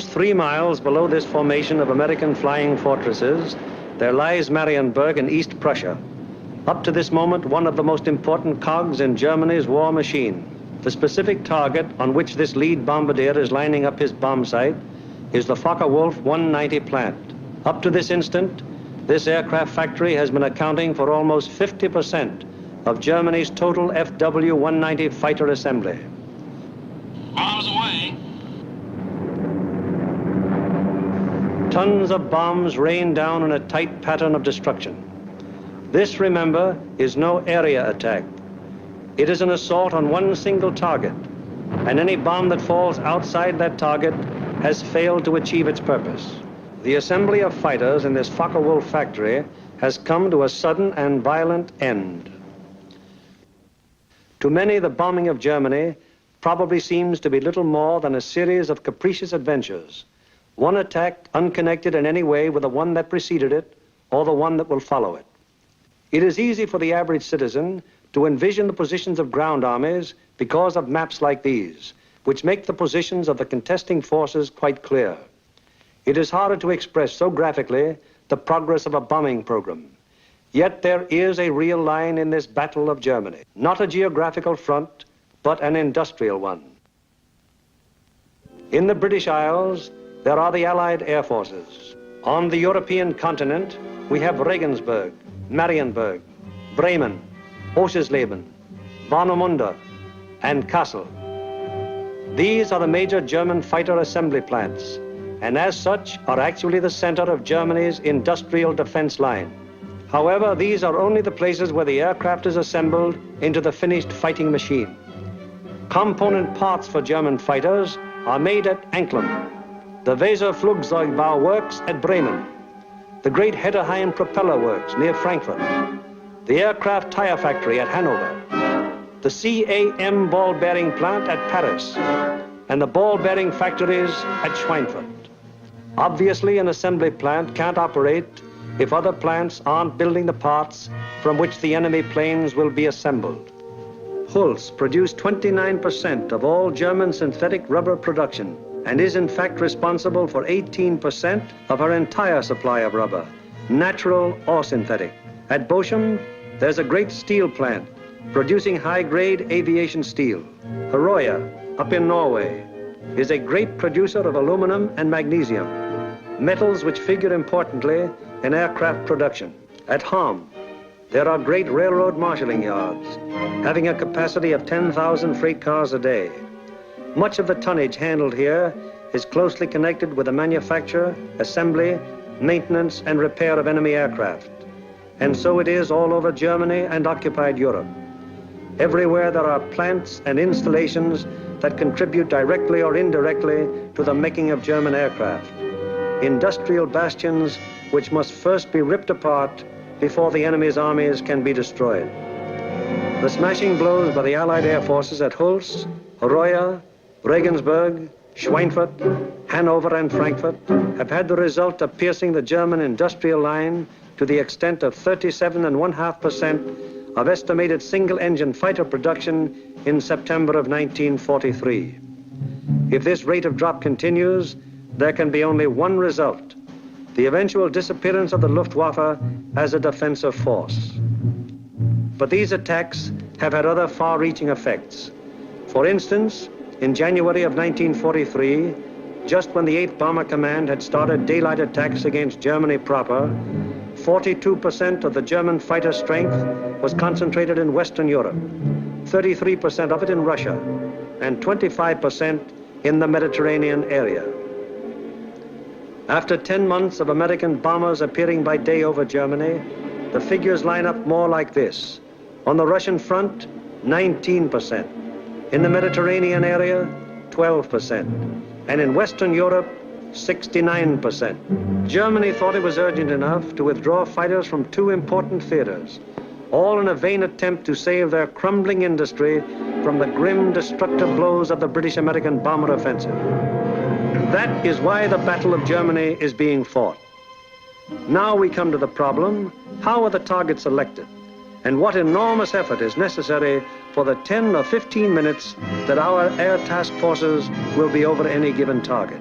Almost 3 miles below this formation of American flying fortresses, there lies Marienburg in East Prussia. Up to this moment, one of the most important cogs in Germany's war machine. The specific target on which this lead bombardier is lining up his bomb sight is the Focke-Wulf 190 plant. Up to this instant, this aircraft factory has been accounting for almost 50% of Germany's total FW-190 fighter assembly. Bombs away. Tons of bombs rain down in a tight pattern of destruction. This, remember, is no area attack. It is an assault on one single target, and any bomb that falls outside that target has failed to achieve its purpose. The assembly of fighters in this Focke-Wulf factory has come to a sudden and violent end. To many, the bombing of Germany probably seems to be little more than a series of capricious adventures, one attack unconnected in any way with the one that preceded it or the one that will follow it. It is easy for the average citizen to envision the positions of ground armies because of maps like these, which make the positions of the contesting forces quite clear. It is harder to express so graphically the progress of a bombing program. Yet there is a real line in this battle of Germany, not a geographical front, but an industrial one. In the British Isles, there are the Allied air forces. On the European continent, we have Regensburg, Marienburg, Bremen, Oschersleben, Warnemünde, and Kassel. These are the major German fighter assembly plants, and as such are actually the center of Germany's industrial defense line. However, these are only the places where the aircraft is assembled into the finished fighting machine. Component parts for German fighters are made at Anklam, the Weser Flugzeugbau Works at Bremen, the great Hedderheim Propeller Works near Frankfurt, the aircraft tire factory at Hanover, the CAM ball bearing plant at Paris, and the ball bearing factories at Schweinfurt. Obviously, an assembly plant can't operate if other plants aren't building the parts from which the enemy planes will be assembled. Hulst produced 29% of all German synthetic rubber production and is in fact responsible for 18% of her entire supply of rubber, natural or synthetic. At Bochum, there's a great steel plant producing high-grade aviation steel. Herøya, up in Norway, is a great producer of aluminum and magnesium, metals which figure importantly in aircraft production. At Ham, there are great railroad marshalling yards, having a capacity of 10,000 freight cars a day. Much of the tonnage handled here is closely connected with the manufacture, assembly, maintenance, and repair of enemy aircraft. And so it is all over Germany and occupied Europe. Everywhere there are plants and installations that contribute directly or indirectly to the making of German aircraft. Industrial bastions which must first be ripped apart before the enemy's armies can be destroyed. The smashing blows by the Allied air forces at Hulst, Herøya, Regensburg, Schweinfurt, Hanover, and Frankfurt have had the result of piercing the German industrial line to the extent of 37.5% of estimated single-engine fighter production in September of 1943. If this rate of drop continues, there can be only one result: the eventual disappearance of the Luftwaffe as a defensive force. But these attacks have had other far-reaching effects. For instance, in January of 1943, just when the 8th Bomber Command had started daylight attacks against Germany proper, 42% of the German fighter strength was concentrated in Western Europe, 33% of it in Russia, and 25% in the Mediterranean area. After 10 months of American bombers appearing by day over Germany, the figures line up more like this. On the Russian front, 19%. In the Mediterranean area, 12%. And in Western Europe, 69%. Germany thought it was urgent enough to withdraw fighters from 2 important theaters, all in a vain attempt to save their crumbling industry from the grim, destructive blows of the British-American bomber offensive. That is why the Battle of Germany is being fought. Now we come to the problem: how are the targets selected? And what enormous effort is necessary for the 10 or 15 minutes that our air task forces will be over any given target?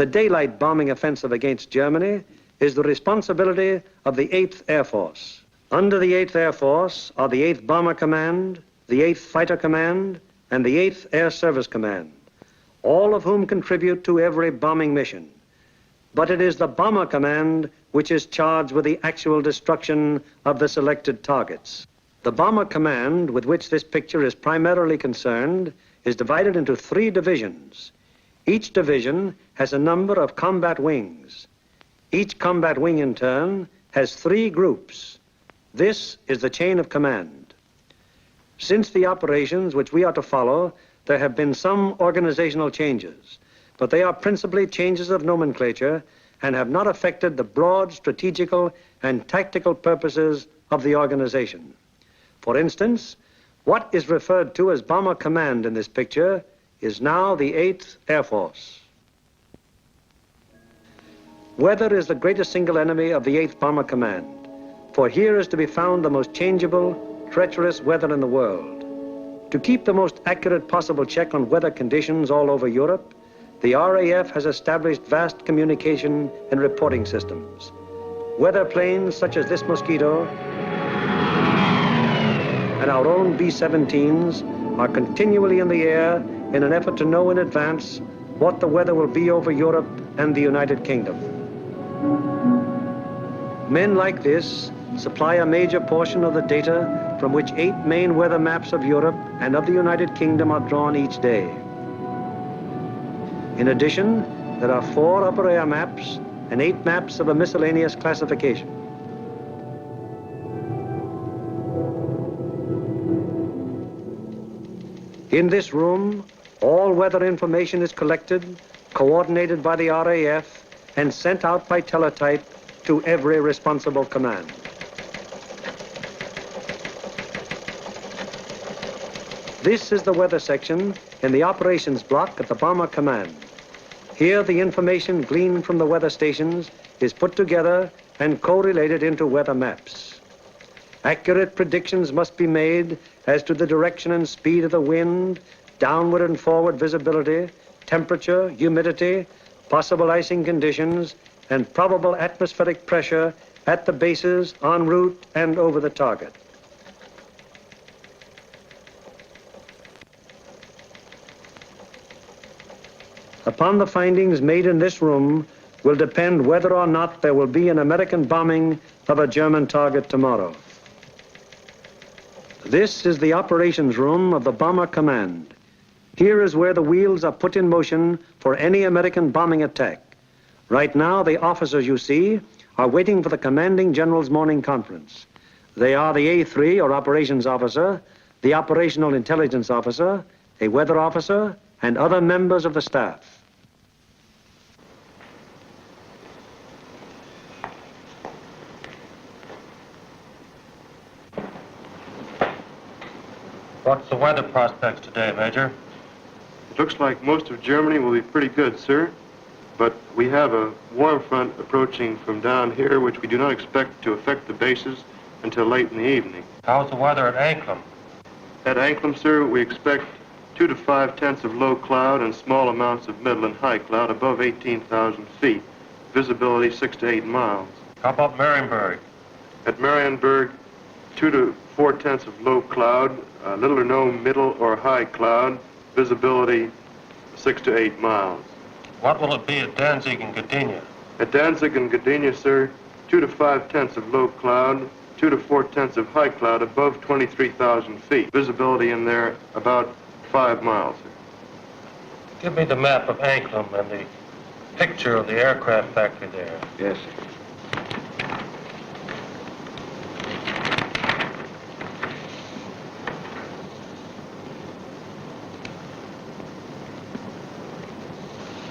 The daylight bombing offensive against Germany is the responsibility of the 8th Air Force. Under the 8th Air Force are the 8th Bomber Command, the 8th Fighter Command, and the 8th Air Service Command, all of whom contribute to every bombing mission. But it is the Bomber Command which is charged with the actual destruction of the selected targets. The Bomber Command, with which this picture is primarily concerned, is divided into 3 divisions. Each division has a number of combat wings. Each combat wing, in turn, has 3 groups. This is the chain of command. Since the operations which we are to follow, there have been some organizational changes, but they are principally changes of nomenclature and have not affected the broad strategical and tactical purposes of the organization. For instance, what is referred to as Bomber Command in this picture is now the 8th Air Force. Weather is the greatest single enemy of the 8th Bomber Command, for here is to be found the most changeable, treacherous weather in the world. To keep the most accurate possible check on weather conditions all over Europe, the RAF has established vast communication and reporting systems. Weather planes such as this Mosquito and our own B-17s are continually in the air in an effort to know in advance what the weather will be over Europe and the United Kingdom. Men like this supply a major portion of the data from which 8 main weather maps of Europe and of the United Kingdom are drawn each day. In addition, there are 4 upper air maps and 8 maps of a miscellaneous classification. In this room, all weather information is collected, coordinated by the RAF, and sent out by teletype to every responsible command. This is the weather section in the operations block at the Bomber Command. Here, the information gleaned from the weather stations is put together and correlated into weather maps. Accurate predictions must be made as to the direction and speed of the wind, downward and forward visibility, temperature, humidity, possible icing conditions, and probable atmospheric pressure at the bases, en route, and over the target. Upon the findings made in this room will depend whether or not there will be an American bombing of a German target tomorrow. This is the operations room of the Bomber Command. Here is where the wheels are put in motion for any American bombing attack. Right now, the officers you see are waiting for the commanding general's morning conference. They are the A3, or operations officer, the operational intelligence officer, a weather officer, and other members of the staff. What's the weather prospects today, Major? It looks like most of Germany will be pretty good, sir. But we have a warm front approaching from down here, which we do not expect to affect the bases until late in the evening. How's the weather at Anklam? At Anklam, sir, we expect 2 to 5 tenths of low cloud and small amounts of middle and high cloud above 18,000 feet. Visibility 6 to 8 miles. How about Marienburg? At Marienburg, 2 to 4 tenths of low cloud, little or no middle or high cloud, visibility 6 to 8 miles. What will it be at Danzig and Gdynia? At Danzig and Gdynia, sir, 2 to 5 tenths of low cloud, 2 to 4 tenths of high cloud above 23,000 feet. Visibility in there about 5 miles. Give me the map of Anklam and the picture of the aircraft factory there. Yes, sir.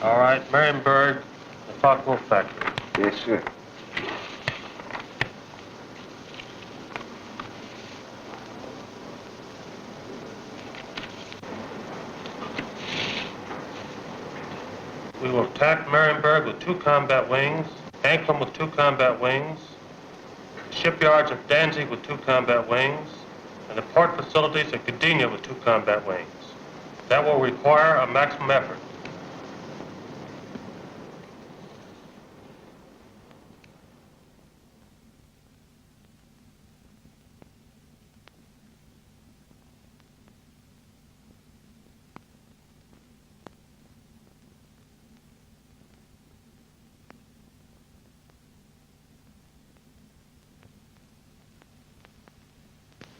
All right, Marienburg, the Focke-Wulf factory. Yes, sir. We will attack Marienburg with 2 combat wings, Anklam with 2 combat wings, shipyards at Danzig with 2 combat wings, and the port facilities at Gdynia with 2 combat wings. That will require a maximum effort.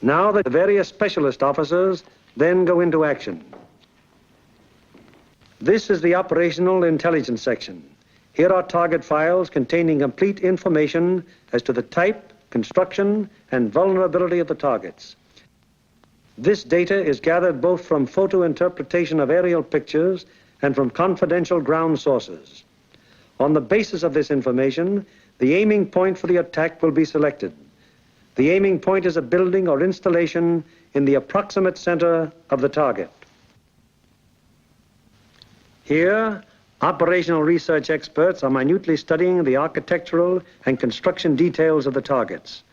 Now the various specialist officers then go into action. This is the operational intelligence section. Here are target files containing complete information as to the type, construction, and vulnerability of the targets. This data is gathered both from photo interpretation of aerial pictures and from confidential ground sources. On the basis of this information, the aiming point for the attack will be selected. The aiming point is a building or installation in the approximate center of the target. Here, operational research experts are minutely studying the architectural and construction details of the targets.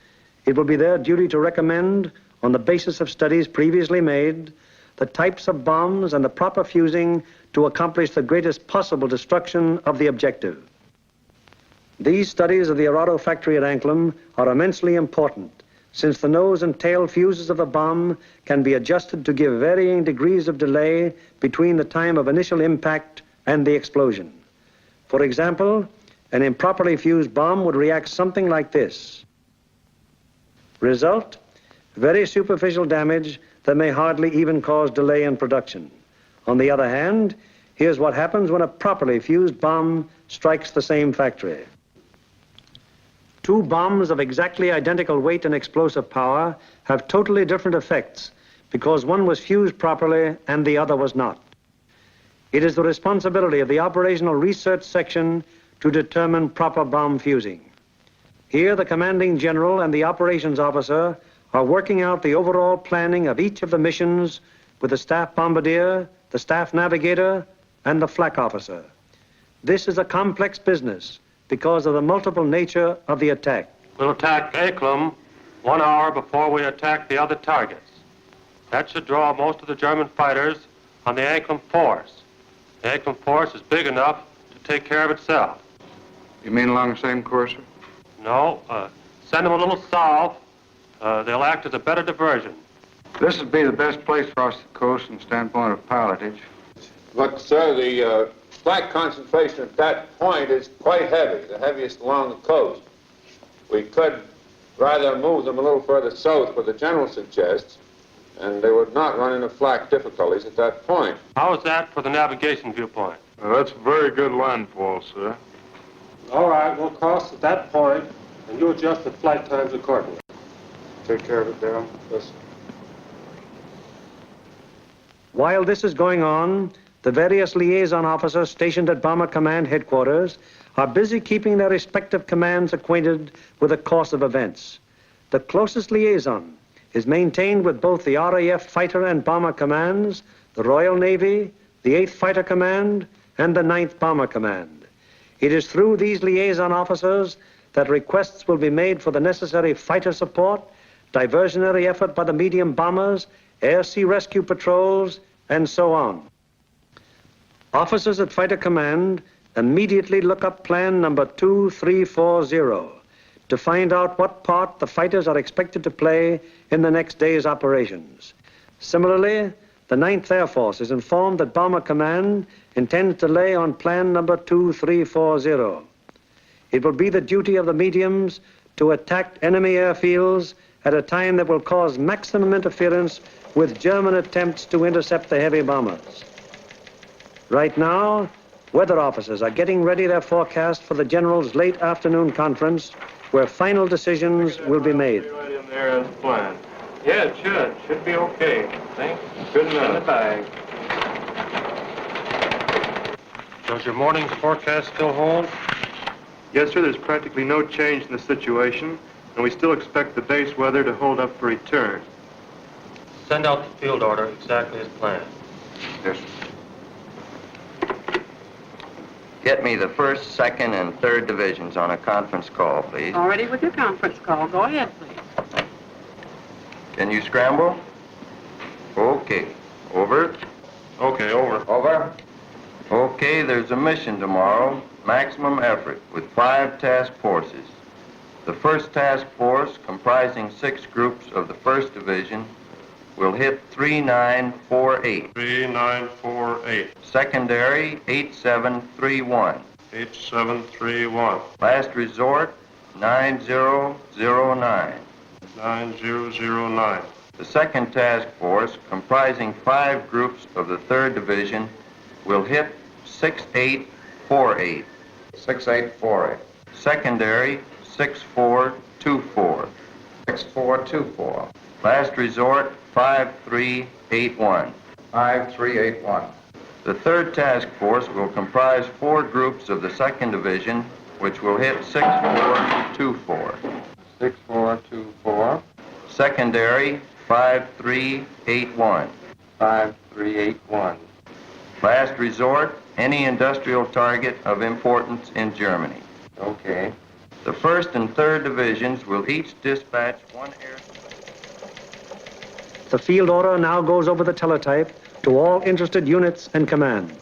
It will be their duty to recommend, on the basis of studies previously made, the types of bombs and the proper fusing to accomplish the greatest possible destruction of the objective. These studies of the Arado factory at Anklam are immensely important, since the nose and tail fuses of the bomb can be adjusted to give varying degrees of delay between the time of initial impact and the explosion. For example, an improperly fused bomb would react something like this. Result: very superficial damage that may hardly even cause delay in production. On the other hand, here's what happens when a properly fused bomb strikes the same factory. Two bombs of exactly identical weight and explosive power have totally different effects because one was fused properly and the other was not. It is the responsibility of the operational research section to determine proper bomb fusing. Here, the commanding general and the operations officer are working out the overall planning of each of the missions with the staff bombardier, the staff navigator, and the flak officer. This is a complex business because of the multiple nature of the attack. We'll attack Anklam 1 hour before we attack the other targets. That should draw most of the German fighters on the Anklam force. The Anklam force is big enough to take care of itself. You mean along the same course, sir? No, send them a little south. They'll act as a better diversion. This would be the best place across the coast from the standpoint of pilotage. But, sir, the flak concentration at that point is quite heavy, the heaviest along the coast. We could rather move them a little further south, what the general suggests, and they would not run into flak difficulties at that point. How is that for the navigation viewpoint? That's a very good landfall, sir. All right, we'll cross at that point, and you adjust the flight times accordingly. Take care of it, Darrell. Yes. While this is going on, the various liaison officers stationed at Bomber Command headquarters are busy keeping their respective commands acquainted with the course of events. The closest liaison is maintained with both the RAF Fighter and Bomber Commands, the Royal Navy, the 8th Fighter Command, and the 9th Bomber Command. It is through these liaison officers that requests will be made for the necessary fighter support, diversionary effort by the medium bombers, air-sea rescue patrols, and so on. Officers at Fighter Command immediately look up plan number 2340 to find out what part the fighters are expected to play in the next day's operations. Similarly, the 9th Air Force is informed that Bomber Command intends to lay on plan number 2340. It will be the duty of the mediums to attack enemy airfields at a time that will cause maximum interference with German attempts to intercept the heavy bombers. Right now, weather officers are getting ready their forecast for the general's late afternoon conference, where final decisions will be made. Right in there as planned. Yeah, it should. Should be okay. Thanks. Good enough. In the bag. Does your morning's forecast still hold? Yes, sir, there's practically no change in the situation, and we still expect the base weather to hold up for return. Send out the field order exactly as planned. Yes, sir. Get me the 1st, 2nd, and 3rd divisions on a conference call, please. Already with your conference call. Go ahead, please. Can you scramble? Okay. Over. Okay, over. Over. Okay, there's a mission tomorrow. Maximum effort with 5 task forces. The 1st task force, comprising 6 groups of the 1st Division, will hit 3948. 3948. Secondary, 8731. 8731. Last resort, 9009. 9009. The 2nd Task Force, comprising 5 groups of the 3rd Division, will hit 6848. 6848. Secondary, 6424. 6424. Last resort, 5381. 5381. The 3rd Task Force will comprise 4 groups of the 2nd Division, which will hit 6424. 6424. Secondary, 5381. 5381. Last resort, any industrial target of importance in Germany. Okay. The 1st and 3rd Divisions will each dispatch 1 air... The field order now goes over the teletype to all interested units and command.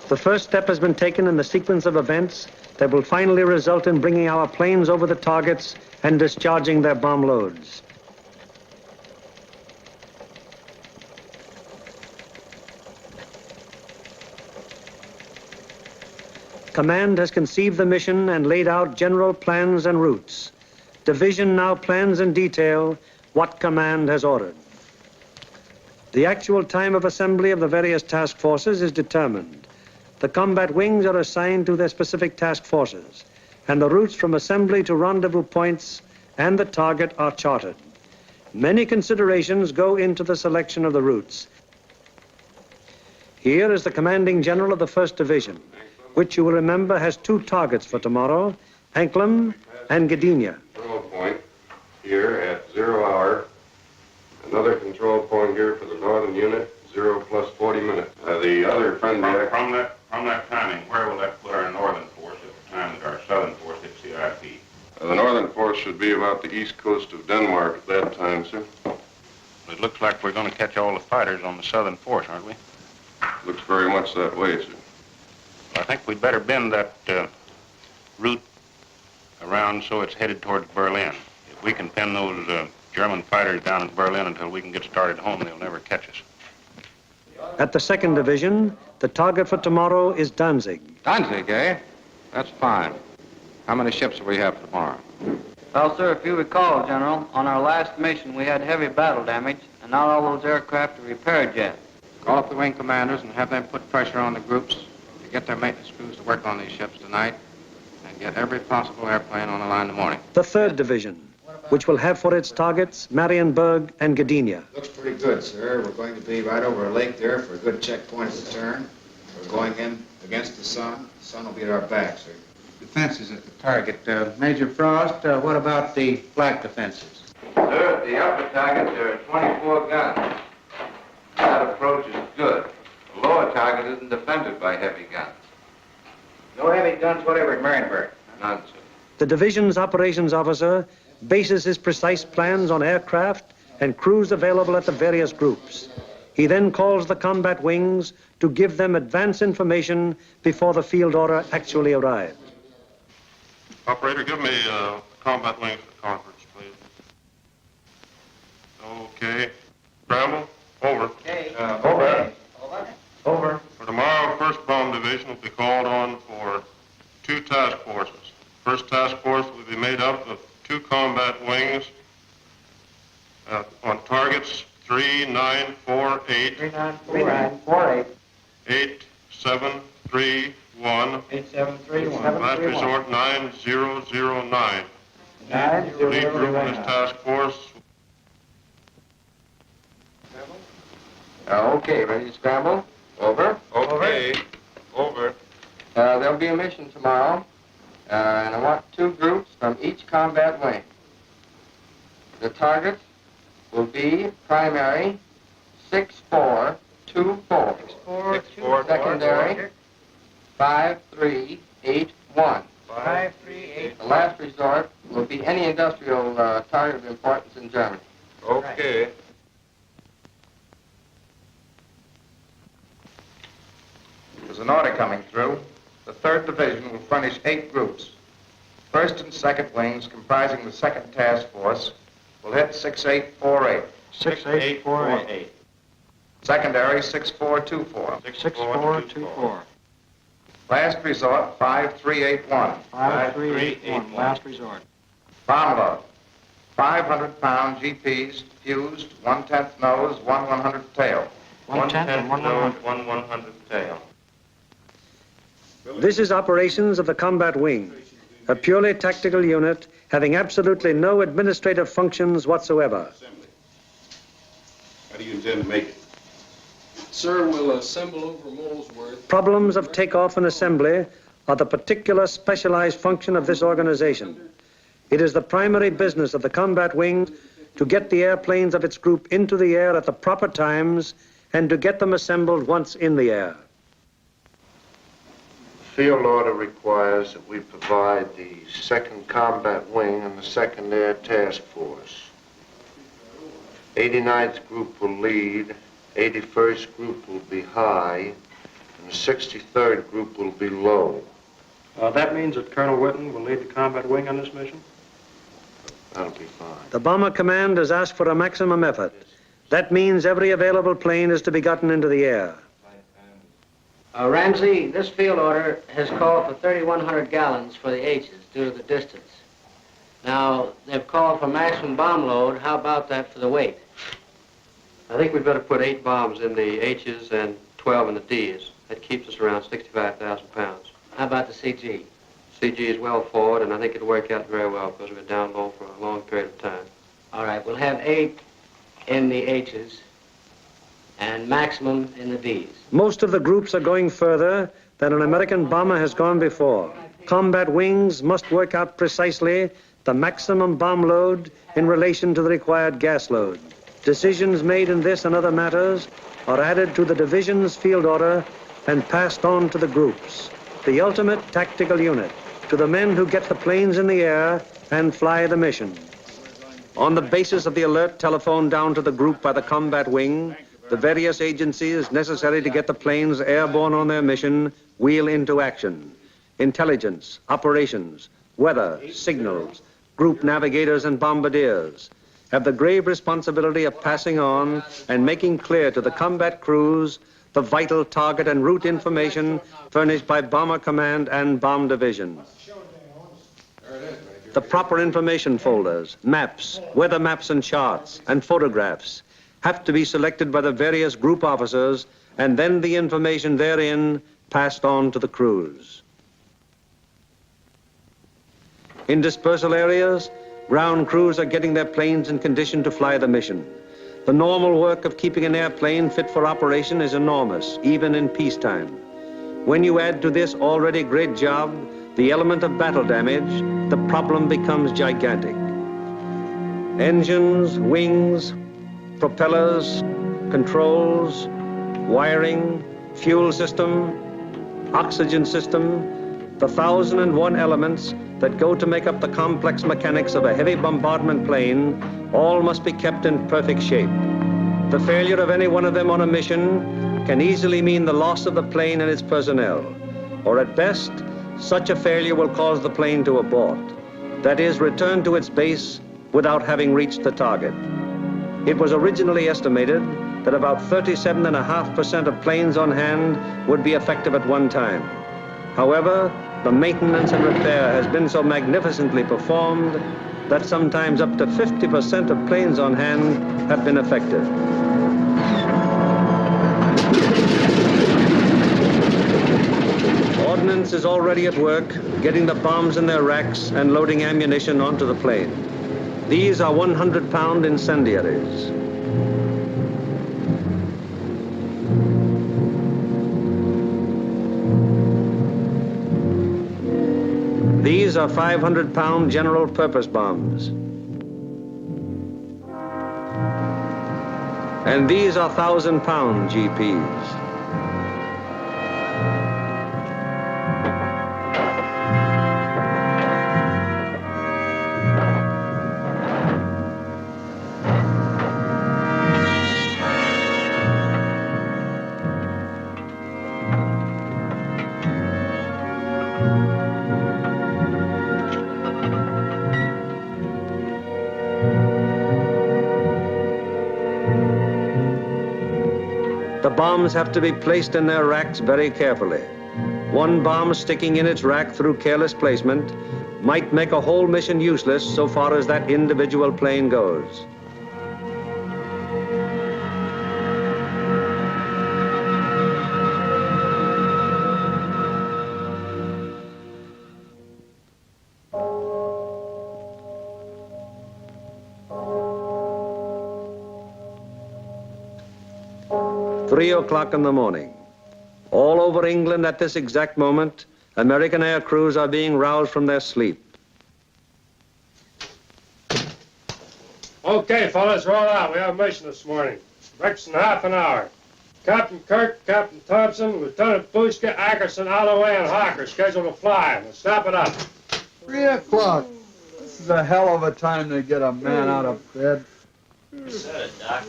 The first step has been taken in the sequence of events that will finally result in bringing our planes over the targets and discharging their bomb loads. Command has conceived the mission and laid out general plans and routes. Division now plans in detail what command has ordered. The actual time of assembly of the various task forces is determined. The combat wings are assigned to their specific task forces, and the routes from assembly to rendezvous points and the target are charted. Many considerations go into the selection of the routes. Here is the commanding general of the 1st Division, which you will remember has 2 targets for tomorrow, Anklam and Gdynia. Control point here at 0 hour. Another control point here for the northern unit, 0 plus 40 minutes. The other friendly... From that timing, where will that put our northern force at the time that our southern force hits the IP? The northern force should be about the east coast of Denmark at that time, sir. It looks like we're going to catch all the fighters on the southern force, aren't we? Looks very much that way, sir. I think we'd better bend that route around so it's headed towards Berlin. If we can pin those German fighters down at Berlin until we can get started home, they'll never catch us. At the 2nd Division, the target for tomorrow is Danzig. Danzig, eh? That's fine. How many ships do we have for tomorrow? Well, sir, if you recall, General, on our last mission we had heavy battle damage, and not all those aircraft are repaired yet. Call up the wing commanders and have them put pressure on the groups to get their maintenance crews to work on these ships tonight and get every possible airplane on the line in the morning. The 3rd Division, which will have for its targets Marienburg and Gdynia. Looks pretty good, sir. We're going to be right over a lake there for a good checkpoint at the turn. We're going in against the sun. The sun will be at our back, sir. Defenses at the target. Major Frost, what about the flak defenses? Sir, at the upper target, there are 24 guns. That approach is good. The lower target isn't defended by heavy guns. No heavy guns whatever at Marienburg. None, sir. The division's operations officer bases his precise plans on aircraft and crews available at the various groups. He then calls the combat wings to give them advance information before the field order actually arrives. Operator, give me combat wings for conference, please. Okay. Bramble, over. Okay. Over. Over. For tomorrow, 1st Bomb Division will be called on for 2 task forces. 1st Task Force will be made up of 2 combat wings on targets 3948, 3948. 8731, 8731. last resort 9009. 9009. Lead group in this task force. Okay, ready to scramble? Over. Okay. Over. There'll be a mission tomorrow, and I want 2 groups from each combat wing. The target will be primary 6424. 6424. Secondary 5381. 5381. The last resort will be any industrial target of importance in Germany. Okay. There's an order coming through. The 3rd Division will furnish 8 groups. 1st and 2nd wings, comprising the 2nd Task Force, will hit 6848. 6848. Secondary 6424. 6424. Last resort 5381. 5381. Last resort. Bomb load 500-pound GPs fused, 1/10 nose, 1/100th tail. 1/10 and 1/100. 1/100th tail. This is operations of the combat wing, a purely tactical unit having absolutely no administrative functions whatsoever. How do you intend to make it? Sir, we'll assemble over Molesworth. Problems of takeoff and assembly are the particular specialized function of this organization. It is the primary business of the combat wing to get the airplanes of its group into the air at the proper times and to get them assembled once in the air. The field order requires that we provide the 2nd Combat Wing and the 2nd Air Task Force. 89th Group will lead, 81st Group will be high, and the 63rd Group will be low. That means that Colonel Whitten will lead the combat wing on this mission? That'll be fine. The Bomber Command has asked for a maximum effort. That means every available plane is to be gotten into the air. Ramsey, this field order has called for 3,100 gallons for the H's due to the distance. Now, they've called for maximum bomb load. How about that for the weight? I think we'd better put 8 bombs in the H's and 12 in the D's. That keeps us around 65,000 pounds. How about the CG? CG is well forward, and I think it'll work out very well because we're down low for a long period of time. All right, we'll have 8 in the H's and maximum in the D's. Most of the groups are going further than an American bomber has gone before. Combat wings must work out precisely the maximum bomb load in relation to the required gas load. Decisions made in this and other matters are added to the division's field order and passed on to the groups, the ultimate tactical unit, to the men who get the planes in the air and fly the mission. On the basis of the alert telephoned down to the group by the combat wing, the various agencies necessary to get the planes airborne on their mission wheel into action. Intelligence, operations, weather, signals, group navigators and bombardiers have the grave responsibility of passing on and making clear to the combat crews the vital target and route information furnished by Bomber Command and Bomb Division. The proper information folders, maps, weather maps and charts, and photographs have to be selected by the various group officers, and then the information therein passed on to the crews. In dispersal areas, ground crews are getting their planes in condition to fly the mission. The normal work of keeping an airplane fit for operation is enormous, even in peacetime. When you add to this already great job the element of battle damage, the problem becomes gigantic. Engines, wings, propellers, controls, wiring, fuel system, oxygen system, the 1,001 elements that go to make up the complex mechanics of a heavy bombardment plane all must be kept in perfect shape. The failure of any one of them on a mission can easily mean the loss of the plane and its personnel, or at best, such a failure will cause the plane to abort. That is, return to its base without having reached the target. It was originally estimated that about 37.5% of planes on hand would be effective at one time. However, the maintenance and repair has been so magnificently performed that sometimes up to 50% of planes on hand have been effective. Ordnance is already at work, getting the bombs in their racks and loading ammunition onto the plane. These are 100-pound incendiaries. These are 500-pound general purpose bombs. And these are 1,000-pound GPs. The bombs have to be placed in their racks very carefully. one bomb sticking in its rack through careless placement might make a whole mission useless so far as that individual plane goes. Three o'clock in the morning. All over England at this exact moment, American air crews are being roused from their sleep. Okay, fellas, roll out. We have a mission this morning. Breakfast in half an hour. Captain Kirk, Captain Thompson, Lieutenant Bushka, Ackerson, Alloway, and Hawker scheduled to fly. Let's snap it up. 3 o'clock. This is a hell of a time to get a man out of bed. Said it, Doc.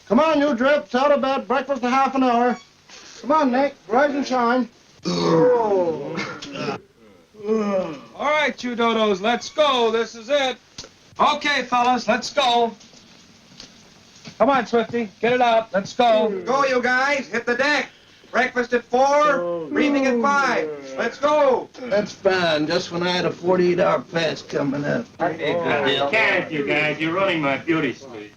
Come on, you drips, out of bed, breakfast in half an hour. Come on, Nick, rise and shine. All right, you dodos, let's go. This is it. Okay, fellas, let's go. Come on, Swifty, get it out. Let's go. Go, you guys. Hit the deck. Breakfast at 4, briefing at 5. Let's go. That's fine, just when I had a 48-hour pass coming up. Can't you guys? You're ruining my beauty sleep.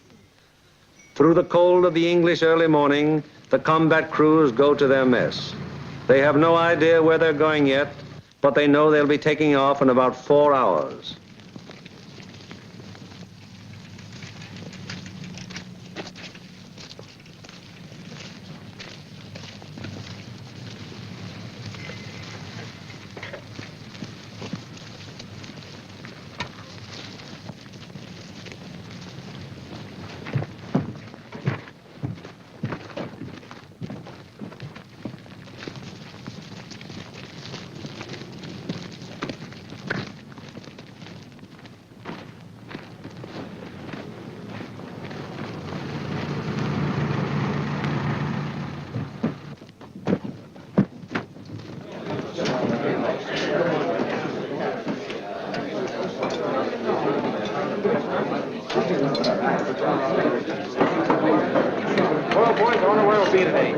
Through the cold of the English early morning, the combat crews go to their mess. They have no idea where they're going yet, but they know they'll be taking off in about 4 hours. Well, boys, I wonder where we'll be today.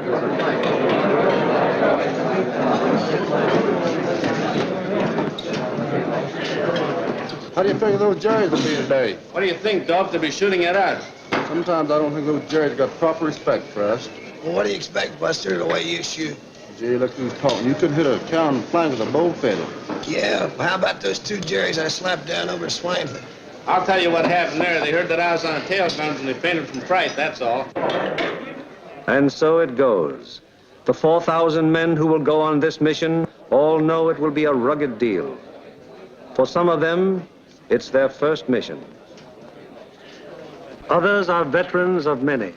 How do you figure those Jerrys will be today? What do you think, Dove? They'll be shooting at us. Sometimes I don't think those Jerrys got proper respect for us. Well, what do you expect, Buster, the way you shoot? Gee, look who's talking. You couldn't hit a cow in the flank with a bow feather. Yeah, well, how about those 2 Jerrys I slapped down over Swainford? I'll tell you what happened there. They heard that I was on tail guns and they fainted from fright, that's all. And so it goes. The 4,000 men who will go on this mission all know it will be a rugged deal. For some of them, it's their first mission. Others are veterans of many.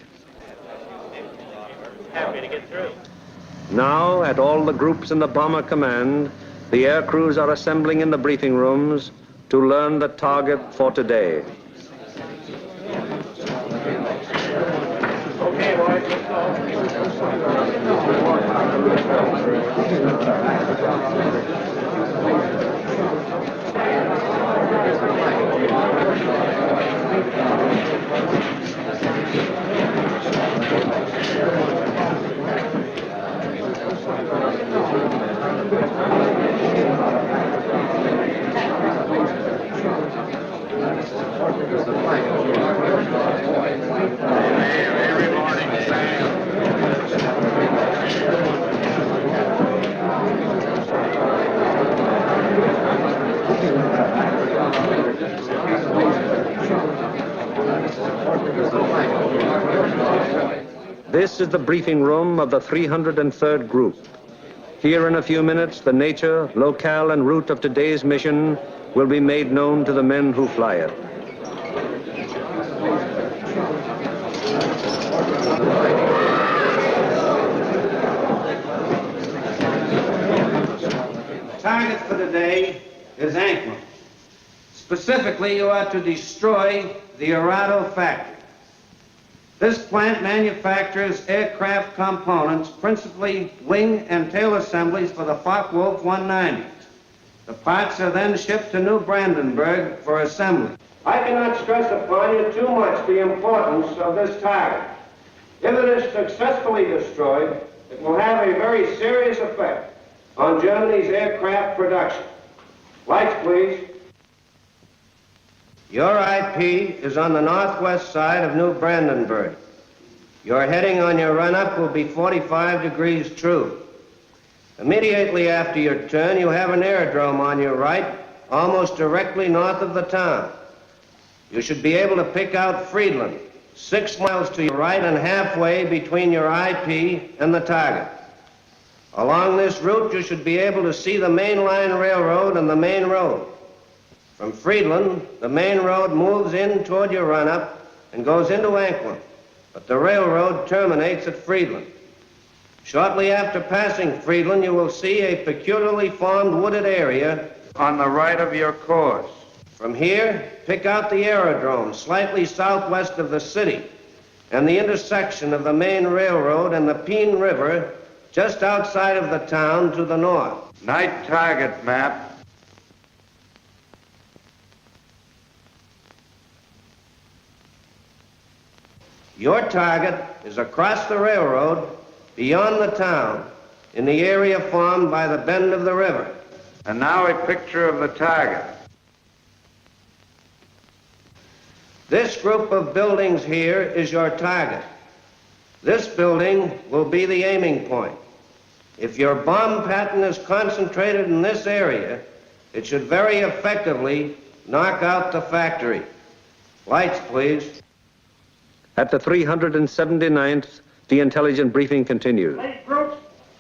Happy to get through. Now, at all the groups in the Bomber Command, the air crews are assembling in the briefing rooms to learn the target for today. Okay, boys, let's go. This is the briefing room of the 303rd Group. Here in a few minutes, the nature, locale, and route of today's mission will be made known to the men who fly it. Target for today is Anklam. Specifically, you are to destroy the Arado factory. This plant manufactures aircraft components, principally wing and tail assemblies for the Focke-Wulf 190. The parts are then shipped to New Brandenburg for assembly. I cannot stress upon you too much the importance of this target. If it is successfully destroyed, it will have a very serious effect on Germany's aircraft production. Lights, please. Your IP is on the northwest side of New Brandenburg. Your heading on your run-up will be 45 degrees true. Immediately after your turn, you have an aerodrome on your right, almost directly north of the town. You should be able to pick out Friedland, 6 miles to your right and halfway between your IP and the target. Along this route, you should be able to see the main line railroad and the main road. From Friedland, the main road moves in toward your run-up and goes into Anklam, but the railroad terminates at Friedland. Shortly after passing Friedland, you will see a peculiarly formed wooded area on the right of your course. From here, pick out the aerodrome slightly southwest of the city and the intersection of the main railroad and the Peene River just outside of the town to the north. Night target map. Your target is across the railroad, beyond the town, in the area formed by the bend of the river. And now a picture of the target. This group of buildings here is your target. This building will be the aiming point. If your bomb pattern is concentrated in this area, it should very effectively knock out the factory. Lights, please. At the 379th, the intelligence briefing continues. These groups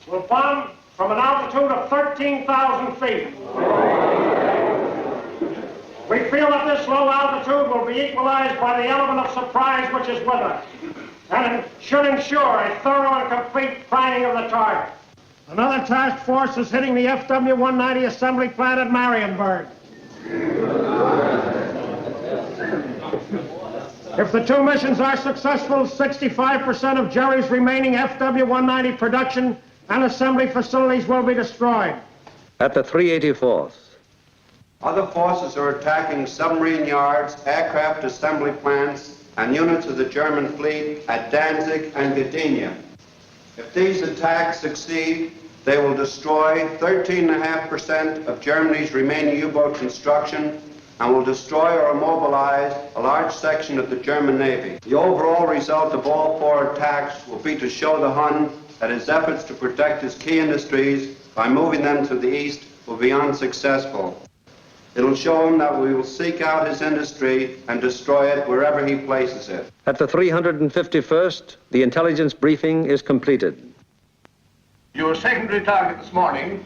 will bomb from an altitude of 13,000 feet. We feel that this low altitude will be equalized by the element of surprise which is with us, and it should ensure a thorough and complete priming of the target. Another task force is hitting the FW-190 assembly plant at Marienburg. If the two missions are successful, 65% of Jerry's remaining FW-190 production and assembly facilities will be destroyed. At the 384th, Other forces are attacking submarine yards, aircraft assembly plants, and units of the German fleet at Danzig and Gdynia. If these attacks succeed, they will destroy 13.5% of Germany's remaining U-boat construction and will destroy or immobilize a large section of the German Navy. The overall result of all 4 attacks will be to show the Hun that his efforts to protect his key industries by moving them to the east will be unsuccessful. It'll show him that we will seek out his industry and destroy it wherever he places it. At the 351st, the intelligence briefing is completed. Your secondary target this morning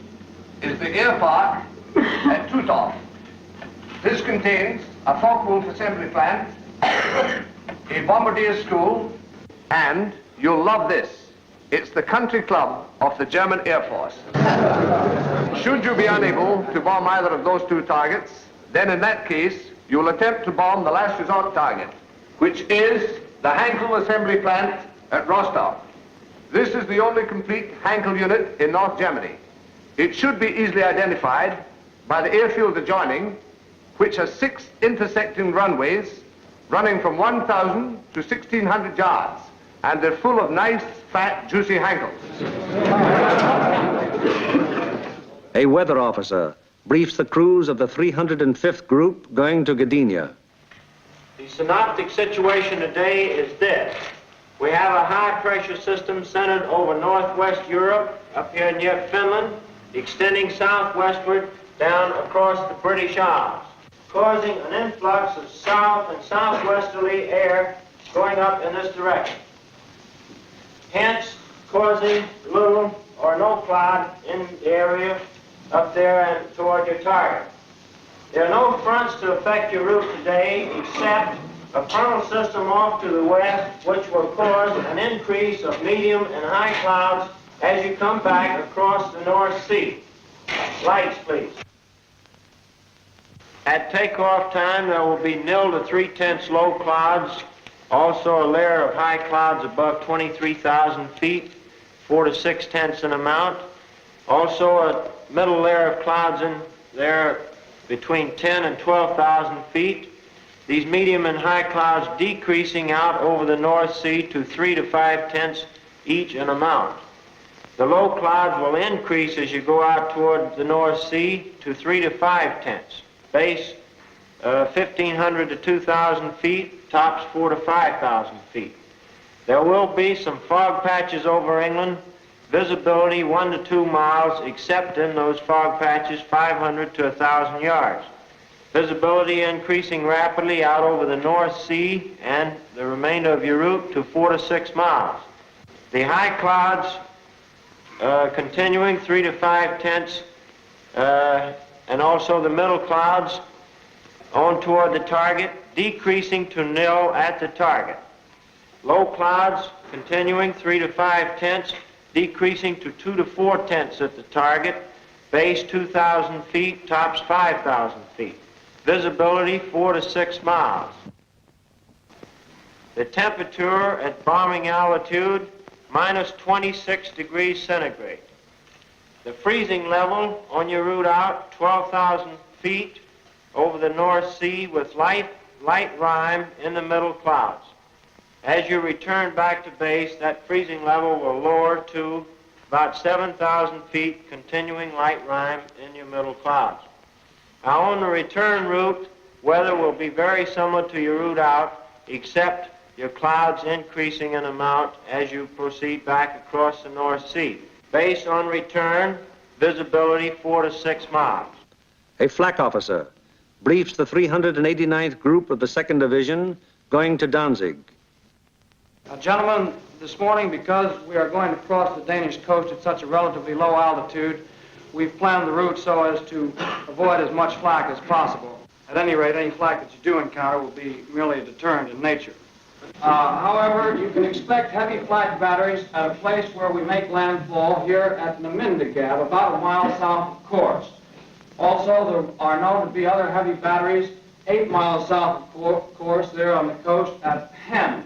is the air park at Tutov. This contains a Focke-Wulf assembly plant, a bombardier school, and you'll love this. It's the country club of the German Air Force. Should you be unable to bomb either of those 2 targets, then in that case, you'll attempt to bomb the last resort target, which is the Hankel assembly plant at Rostov. This is the only complete Hankel unit in North Germany. It should be easily identified by the airfield adjoining, which has 6 intersecting runways running from 1,000 to 1,600 yards, and they're full of nice, fat, juicy Hankels. A weather officer briefs the crews of the 305th Group going to Gdynia. The synoptic situation today is this. We have a high-pressure system centered over northwest Europe, up here near Finland, extending southwestward down across the British Isles, causing an influx of south and southwesterly air going up in this direction, hence causing little or no cloud in the area up there and toward your target. There are no fronts to affect your route today except a frontal system off to the west, which will cause an increase of medium and high clouds as you come back across the North Sea. Lights, please. At takeoff time, there will be 0 to 3/10 low clouds, also a layer of high clouds above 23,000 feet, 4 to 6/10 in amount. Also a middle layer of clouds in there between 10 and 12,000 feet. These medium and high clouds decreasing out over the North Sea to 3 to 5 tenths each in amount. The low clouds will increase as you go out toward the North Sea to 3 to 5 tenths. Base 1,500 to 2,000 feet, tops 4 to 5,000 feet. There will be some fog patches over England, visibility 1 to 2 miles, except in those fog patches 500 to 1,000 yards. Visibility increasing rapidly out over the North Sea and the remainder of your route to 4 to 6 miles. The high clouds continuing 3 to 5 tenths, and also the middle clouds on toward the target, decreasing to nil at the target. Low clouds continuing 3 to 5 tenths, decreasing to 2 to 4 tenths at the target, base 2,000 feet, tops 5,000 feet. Visibility 4 to 6 miles. The temperature at bombing altitude, minus 26 degrees centigrade. The freezing level on your route out, 12,000 feet over the North Sea with light rime in the middle clouds. As you return back to base, that freezing level will lower to about 7,000 feet, continuing light rime in your middle clouds. Now, on the return route, weather will be very similar to your route out, except your clouds increasing in amount as you proceed back across the North Sea. Base on return, visibility 4 to 6 miles. A flak officer briefs the 389th Group of the 2nd Division going to Danzig. Gentlemen, this morning, because we are going to cross the Danish coast at such a relatively low altitude, we've planned the route so as to avoid as much flak as possible. At any rate, any flak that you do encounter will be merely a deterrent in nature. However, you can expect heavy flak batteries at a place where we make landfall here at Namindegab, about a mile south of Kursk. Also, there are known to be other heavy batteries 8 miles south of Kursk, there on the coast at Hem.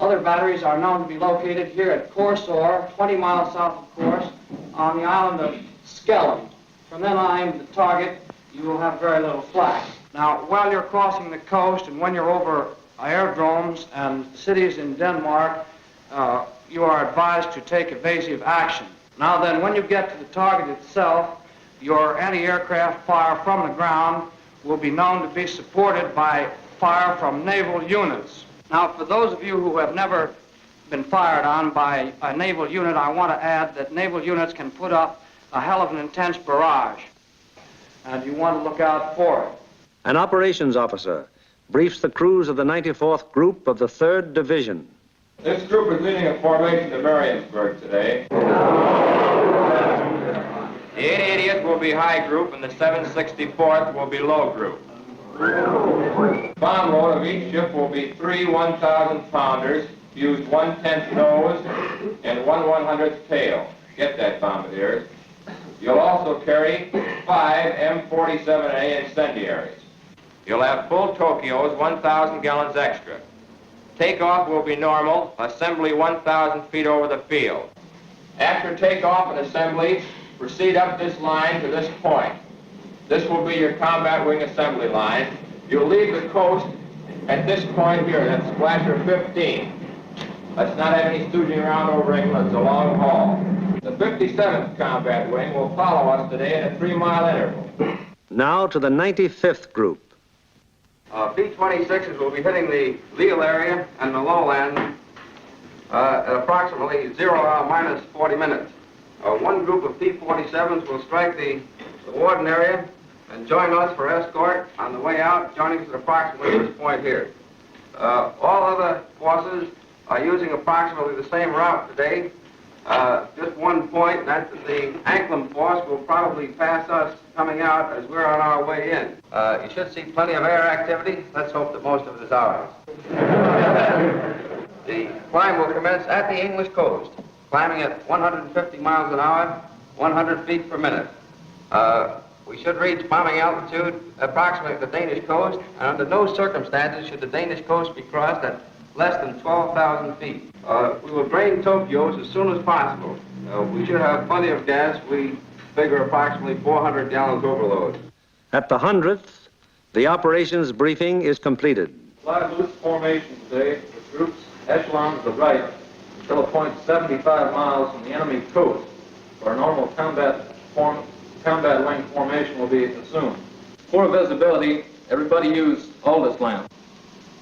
Other batteries are known to be located here at Korsor, 20 miles south of Kursk, on the island of Skellum. From then on to the target, you will have very little flak. Now, while you're crossing the coast and when you're over aerodromes and cities in Denmark, you are advised to take evasive action. Now then, when you get to the target itself, your anti-aircraft fire from the ground will be known to be supported by fire from naval units. Now, for those of you who have never been fired on by a naval unit, I want to add that naval units can put up a hell of an intense barrage, and you want to look out for it. An operations officer briefs the crews of the 94th Group of the 3rd Division. This group is leading a formation to Mariensburg today. The 880th will be high group and the 764th will be low group. Bomb load of each ship will be 3 1,000-pounders, use 1/10 nose and 1/100th tail. Get that, bombardiers. You'll also carry 5 M47A incendiaries. You'll have full Tokyos, 1,000 gallons extra. Takeoff will be normal, assembly 1,000 feet over the field. After takeoff and assembly, proceed up this line to this point. This will be your combat wing assembly line. You'll leave the coast at this point here, that's Splasher 15. Let's not have any stooging around over England, it's a long haul. The 57th Combat Wing will follow us today at a 3-mile interval. Now to the 95th Group. B-26s will be hitting the Lille area and the lowland at approximately 0 hour minus 40 minutes. One group of P-47s will strike the Warden area and join us for escort on the way out, joining us at approximately this point here. All other forces are using approximately the same route today. Just one point, and that's that the Anklam force will probably pass us coming out as we're on our way in. You should see plenty of air activity. Let's hope that most of it is ours. The climb will commence at the English coast, climbing at 150 miles an hour, 100 feet per minute. We should reach bombing altitude approximately at the Danish coast, and under no circumstances should the Danish coast be crossed at less than 12,000 feet. We will drain Tokyos as soon as possible. We should have plenty of gas. We figure approximately 400 gallons overload. At the 100th, The operations briefing is completed. Fly loose formation today with groups echelon to the right until a point 75 miles from the enemy coast, where a normal combat wing formation will be assumed. For visibility, everybody use Aldous lamp.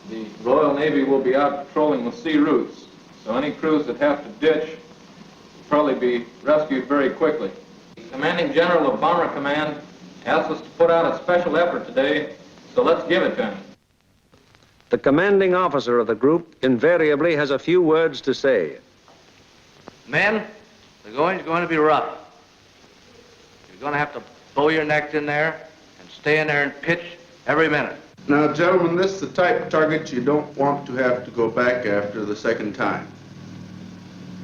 The Royal Navy will be out patrolling the sea routes, so any crews that have to ditch will probably be rescued very quickly. The Commanding General of Bomber Command asked us to put out a special effort today, so let's give it to him. The commanding officer of the group invariably has a few words to say. Men, the going's going to be rough. You're going to have to bow your necks in there and stay in there and pitch every minute. Now, gentlemen, this is the type of target you don't want to have to go back after the second time.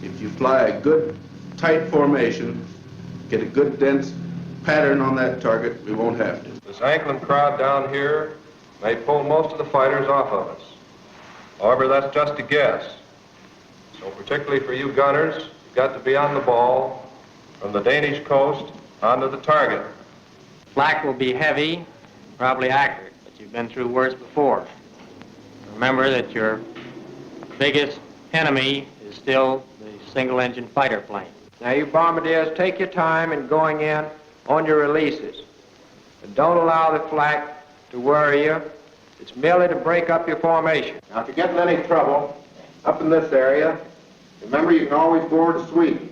If you fly a good, tight formation, get a good, dense pattern on that target, we won't have to. This Anklin crowd down here may pull most of the fighters off of us. However, that's just a guess. So particularly for you gunners, you've got to be on the ball from the Danish coast onto the target. Flak will be heavy, probably accurate, but you've been through worse before. Remember that your biggest enemy is still the single-engine fighter plane. Now, you bombardiers, take your time in going in on your releases. And don't allow the flak to worry you. It's merely to break up your formation. Now, if you get in any trouble up in this area, remember you can always board Sweden.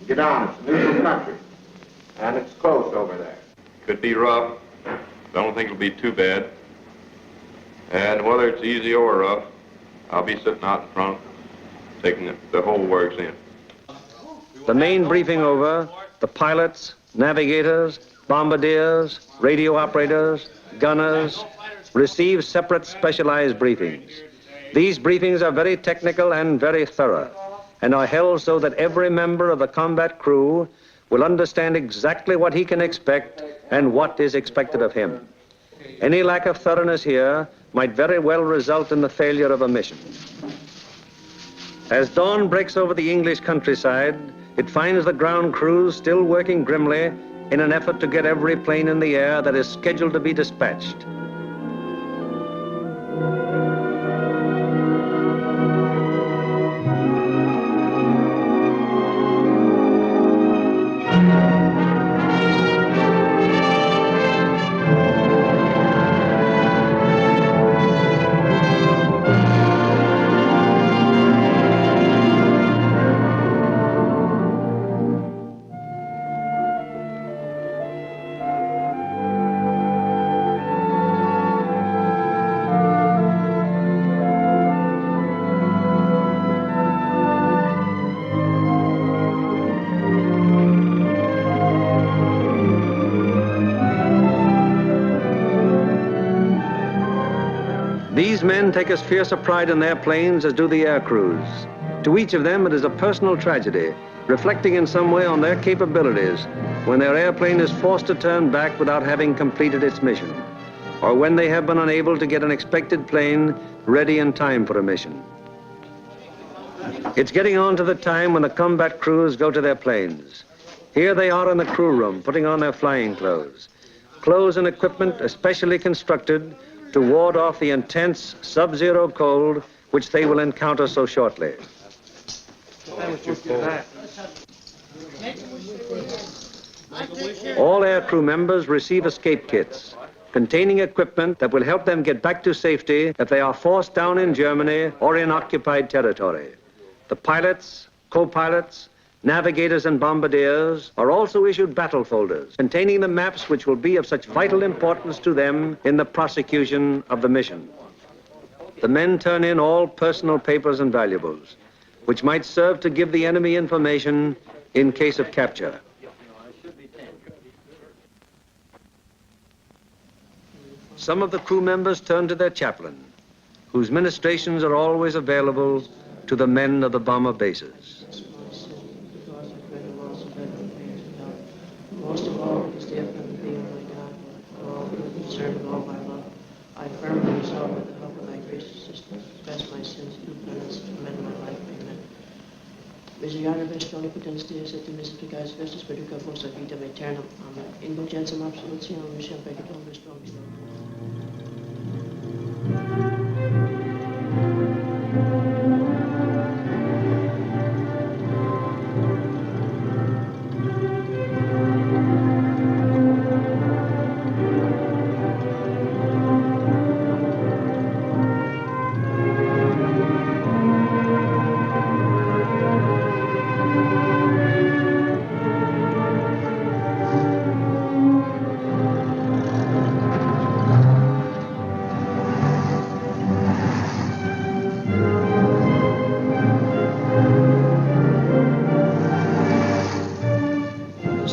Get on, it's a neutral country. And it's close over there. Could be rough. Don't think it'll be too bad. And whether it's easy or rough, I'll be sitting out in front, taking the whole works in. The main briefing over, the pilots, navigators, bombardiers, radio operators, gunners receive separate specialized briefings. These briefings are very technical and very thorough, and are held so that every member of the combat crew will understand exactly what he can expect and what is expected of him. Any lack of thoroughness here might very well result in the failure of a mission. As dawn breaks over the English countryside, it finds the ground crews still working grimly in an effort to get every plane in the air that is scheduled to be dispatched. These men take as fierce a pride in their planes as do the air crews. To each of them, it is a personal tragedy, reflecting in some way on their capabilities when their airplane is forced to turn back without having completed its mission, or when they have been unable to get an expected plane ready in time for a mission. It's getting on to the time when the combat crews go to their planes. Here they are in the crew room, putting on their flying clothes. Clothes and equipment especially constructed to ward off the intense sub-zero cold which they will encounter so shortly. All air crew members receive escape kits containing equipment that will help them get back to safety if they are forced down in Germany or in occupied territory. The pilots, co-pilots, navigators and bombardiers are also issued battle folders containing the maps which will be of such vital importance to them in the prosecution of the mission. The men turn in all personal papers and valuables, which might serve to give the enemy information in case of capture. Some of the crew members turn to their chaplain, whose ministrations are always available to the men of the bomber bases. Most of all, it is the upcoming being of my God, for all who are concerned with all my love. I firmly resolve with the help of thy gracious assistance, confess my sins, do penance, and amend my life. Amen. Misericorde vestra omnipotens Deus et misericordias vestas perducat vos ad vitam aeternam. Amen. Indulgentiam absolutionem, misericorde peccatum, restaurum.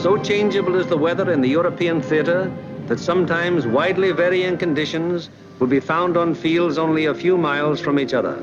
So changeable is the weather in the European theater that sometimes widely varying conditions will be found on fields only a few miles from each other.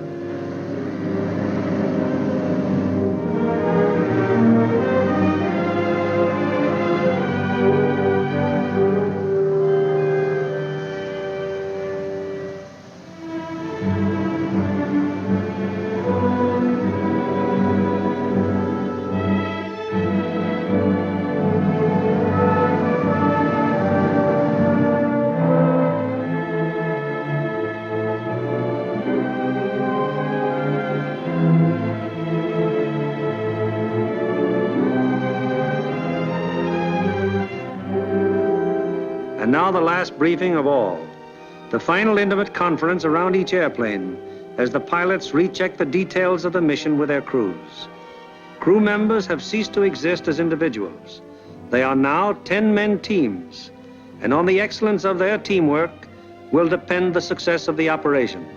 And now the last briefing of all, the final intimate conference around each airplane as the pilots recheck the details of the mission with their crews. Crew members have ceased to exist as individuals. They are now 10-man teams, and on the excellence of their teamwork will depend the success of the operation.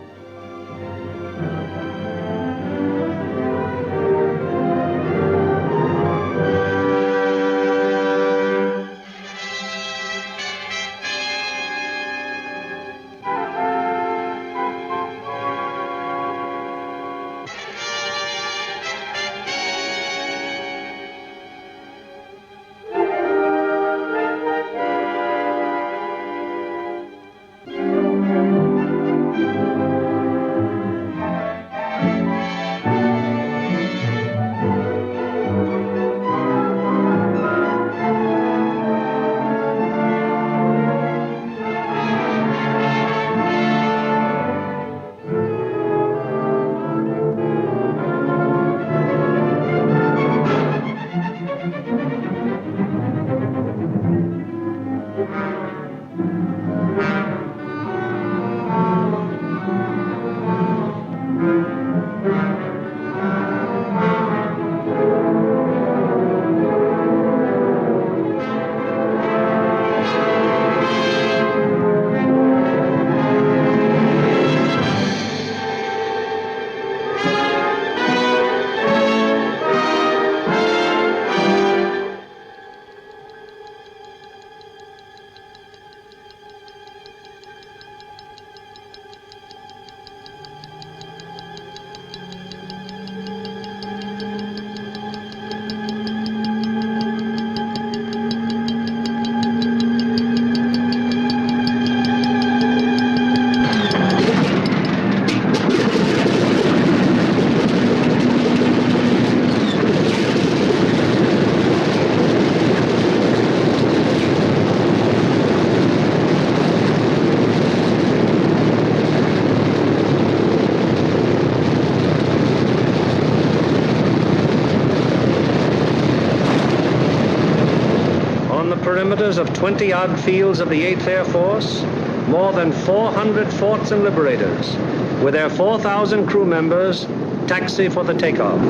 Perimeters of 20-odd fields of the 8th Air Force, more than 400 forts and liberators, with their 4,000 crew members, taxi for the takeoff.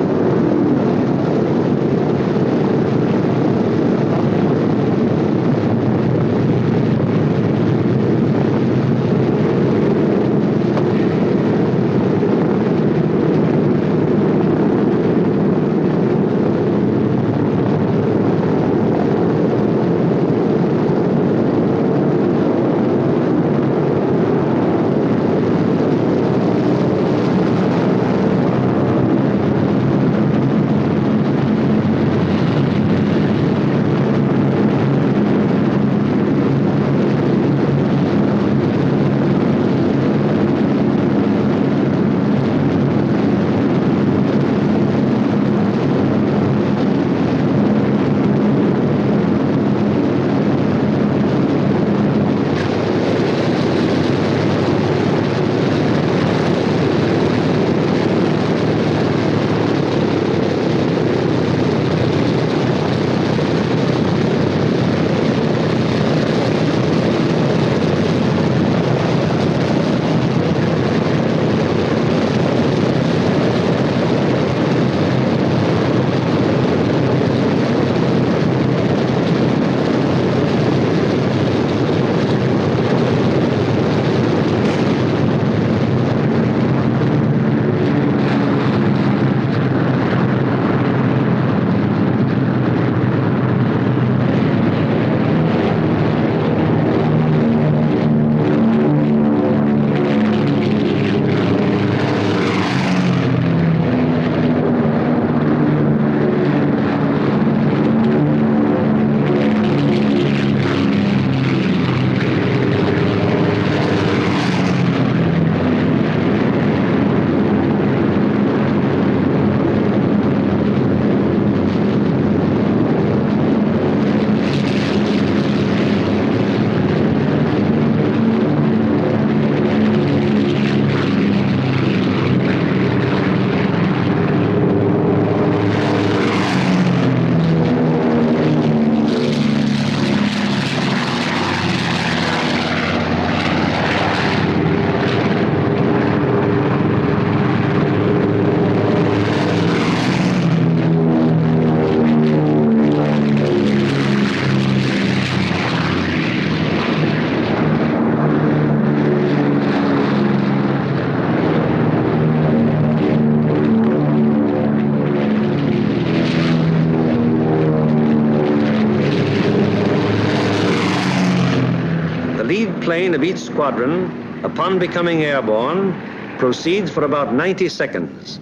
plane of each squadron, upon becoming airborne, proceeds for about 90 seconds.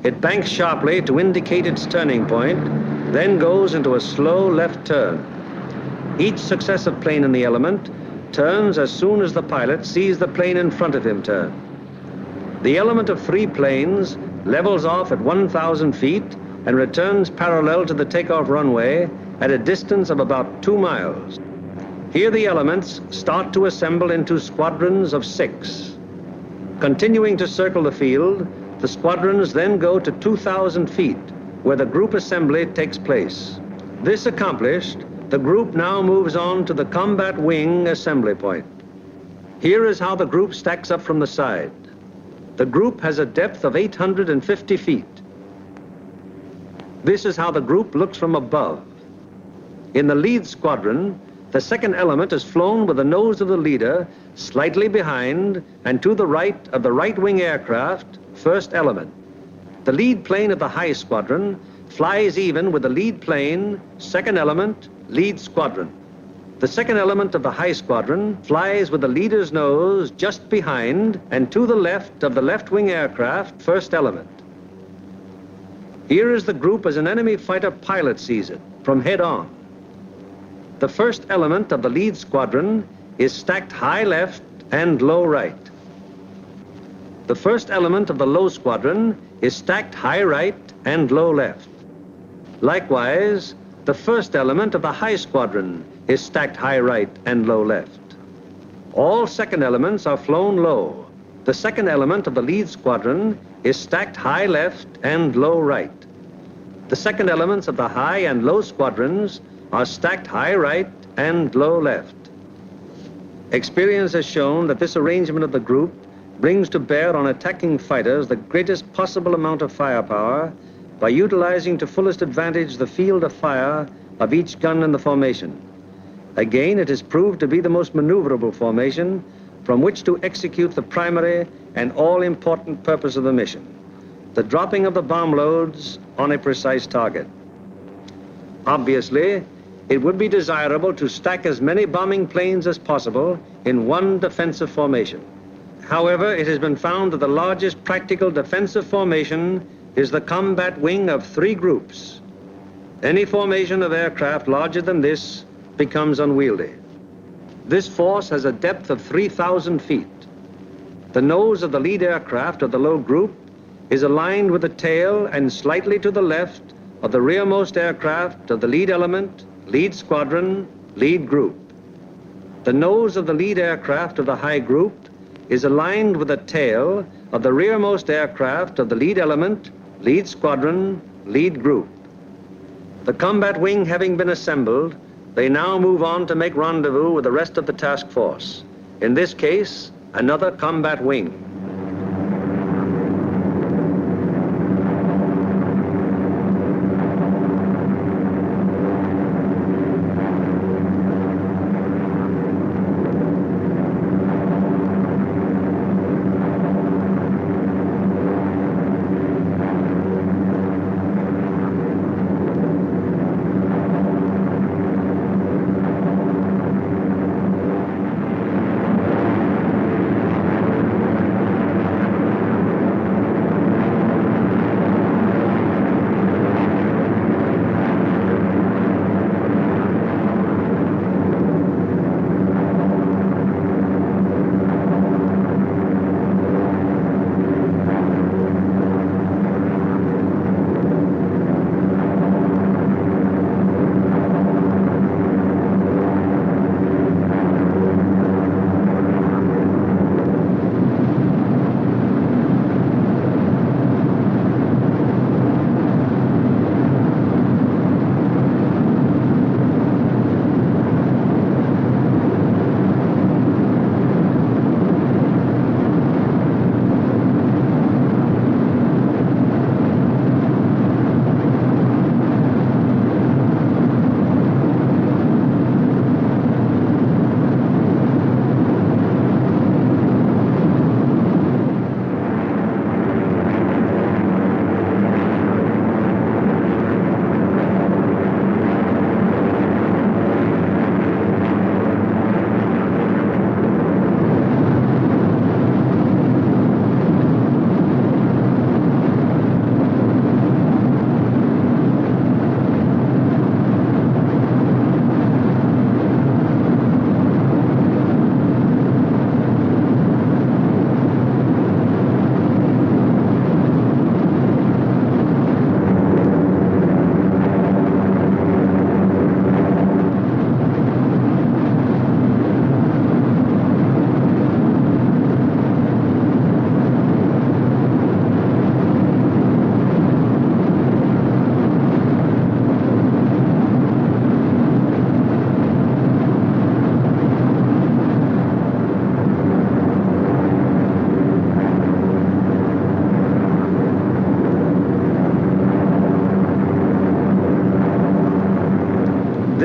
It banks sharply to indicate its turning point, then goes into a slow left turn. Each successive plane in the element turns as soon as the pilot sees the plane in front of him turn. The element of 3 planes levels off at 1,000 feet and returns parallel to the takeoff runway at a distance of about 2 miles. Here the elements start to assemble into squadrons of 6. Continuing to circle the field, the squadrons then go to 2,000 feet, where the group assembly takes place. This accomplished, the group now moves on to the combat wing assembly point. Here is how the group stacks up from the side. The group has a depth of 850 feet. This is how the group looks from above. In the lead squadron, the second element is flown with the nose of the leader slightly behind and to the right of the right wing aircraft, first element. The lead plane of the high squadron flies even with the lead plane, second element, lead squadron. The second element of the high squadron flies with the leader's nose just behind and to the left of the left wing aircraft, first element. Here is the group as an enemy fighter pilot sees it, from head on. The first element of the lead squadron is stacked high left and low right. The first element of the low squadron is stacked high right and low left. Likewise, the first element of the high squadron is stacked high right and low left. All second elements are flown low. The second element of the lead squadron is stacked high left and low right. The second elements of the high and low squadrons are stacked high right and low left. Experience has shown that this arrangement of the group brings to bear on attacking fighters the greatest possible amount of firepower by utilizing to fullest advantage the field of fire of each gun in the formation. Again, it has proved to be the most maneuverable formation from which to execute the primary and all-important purpose of the mission, the dropping of the bomb loads on a precise target. Obviously, it would be desirable to stack as many bombing planes as possible in one defensive formation. However, it has been found that the largest practical defensive formation is the combat wing of 3 groups. Any formation of aircraft larger than this becomes unwieldy. This force has a depth of 3,000 feet. The nose of the lead aircraft of the low group is aligned with the tail and slightly to the left of the rearmost aircraft of the lead element, lead squadron, lead group. The nose of the lead aircraft of the high group is aligned with the tail of the rearmost aircraft of the lead element, lead squadron, lead group. The combat wing having been assembled, they now move on to make rendezvous with the rest of the task force. In this case, another combat wing.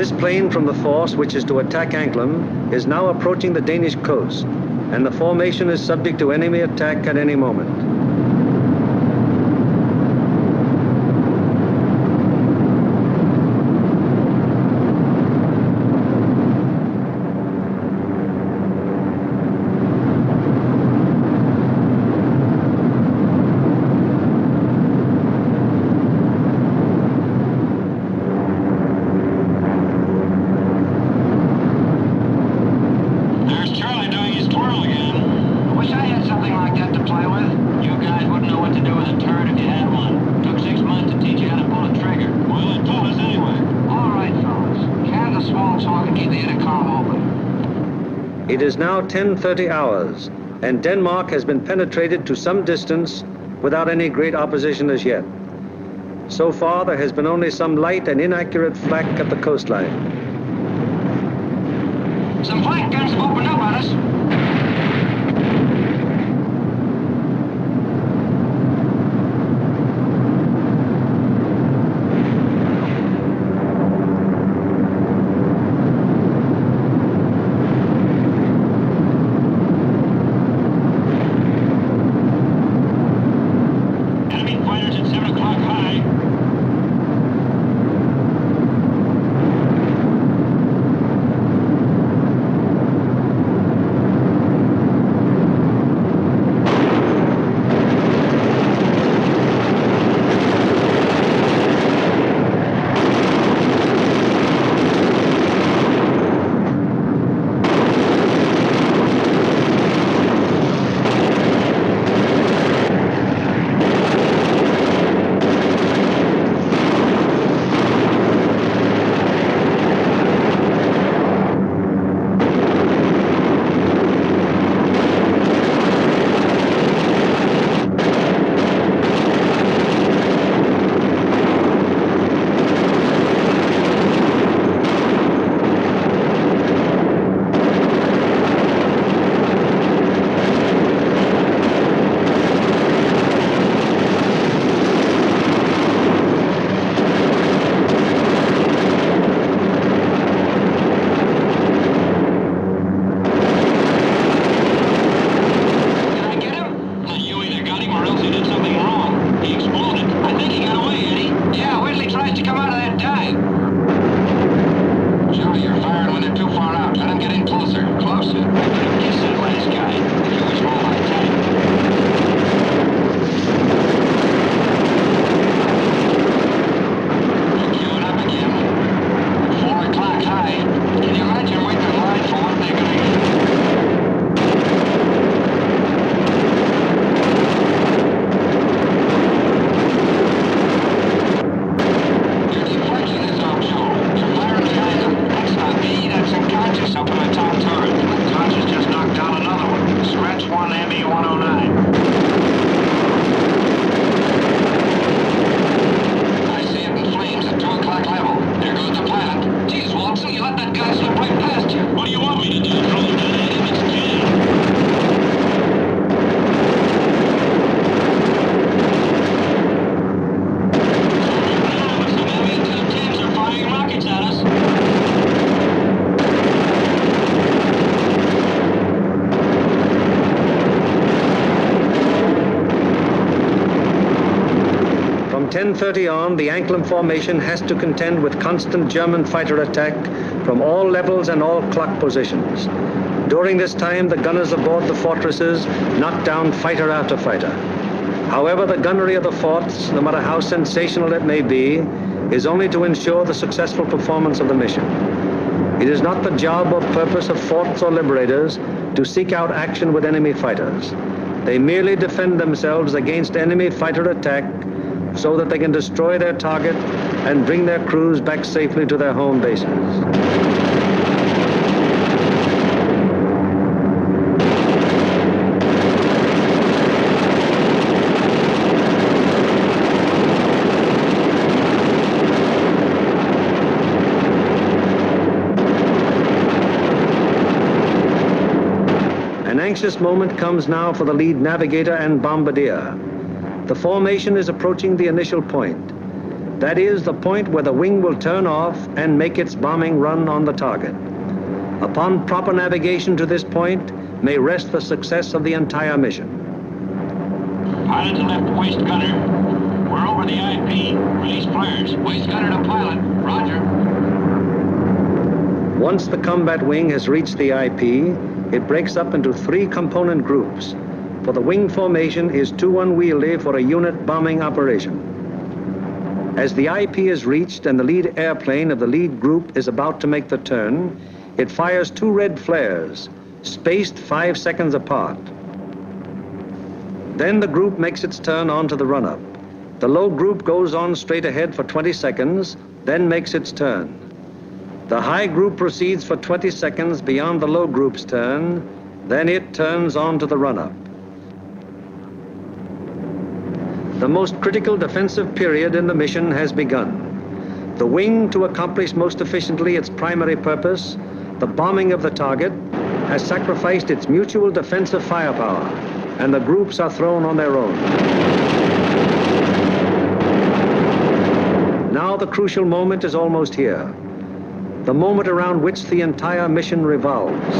This plane from the force which is to attack Anklam is now approaching the Danish coast, and the formation is subject to enemy attack at any moment. It is now 10:30 hours, and Denmark has been penetrated to some distance without any great opposition as yet. So far, there has been only some light and inaccurate flak at the coastline. Some flank guns have opened up on us. From 10:30 on, the Anklam formation has to contend with constant German fighter attack from all levels and all clock positions. During this time, the gunners aboard the fortresses knock down fighter after fighter. However, the gunnery of the forts, no matter how sensational it may be, is only to ensure the successful performance of the mission. It is not the job or purpose of forts or liberators to seek out action with enemy fighters. They merely defend themselves against enemy fighter attack so that they can destroy their target and bring their crews back safely to their home bases. An anxious moment comes now for the lead navigator and bombardier. The formation is approaching the initial point. That is the point where the wing will turn off and make its bombing run on the target. Upon proper navigation to this point may rest the success of the entire mission. Pilot to left waist gunner. We're over the IP. Release flares. Waist gunner to pilot. Roger. Once the combat wing has reached the IP, it breaks up into 3 component groups, for the wing formation is too unwieldy for a unit bombing operation. As the IP is reached and the lead airplane of the lead group is about to make the turn, it fires 2 red flares, spaced 5 seconds apart. Then the group makes its turn onto the run-up. The low group goes on straight ahead for 20 seconds, then makes its turn. The high group proceeds for 20 seconds beyond the low group's turn, then it turns on to the run-up. The most critical defensive period in the mission has begun. The wing, to accomplish most efficiently its primary purpose, the bombing of the target, has sacrificed its mutual defensive firepower, and the groups are thrown on their own. Now the crucial moment is almost here, the moment around which the entire mission revolves.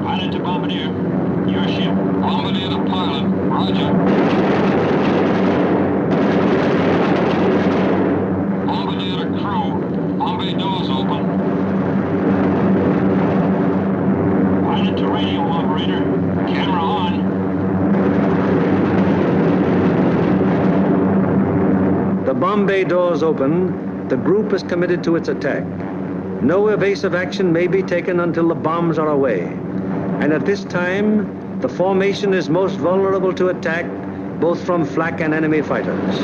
Pilot to Bombardier. Your ship. Bombardier to pilot. Roger. Bombardier to crew. Bombay doors open. Pilot to radio operator. Camera on. The bomb bay doors open. The group is committed to its attack. No evasive action may be taken until the bombs are away. And at this time, the formation is most vulnerable to attack, both from flak and enemy fighters.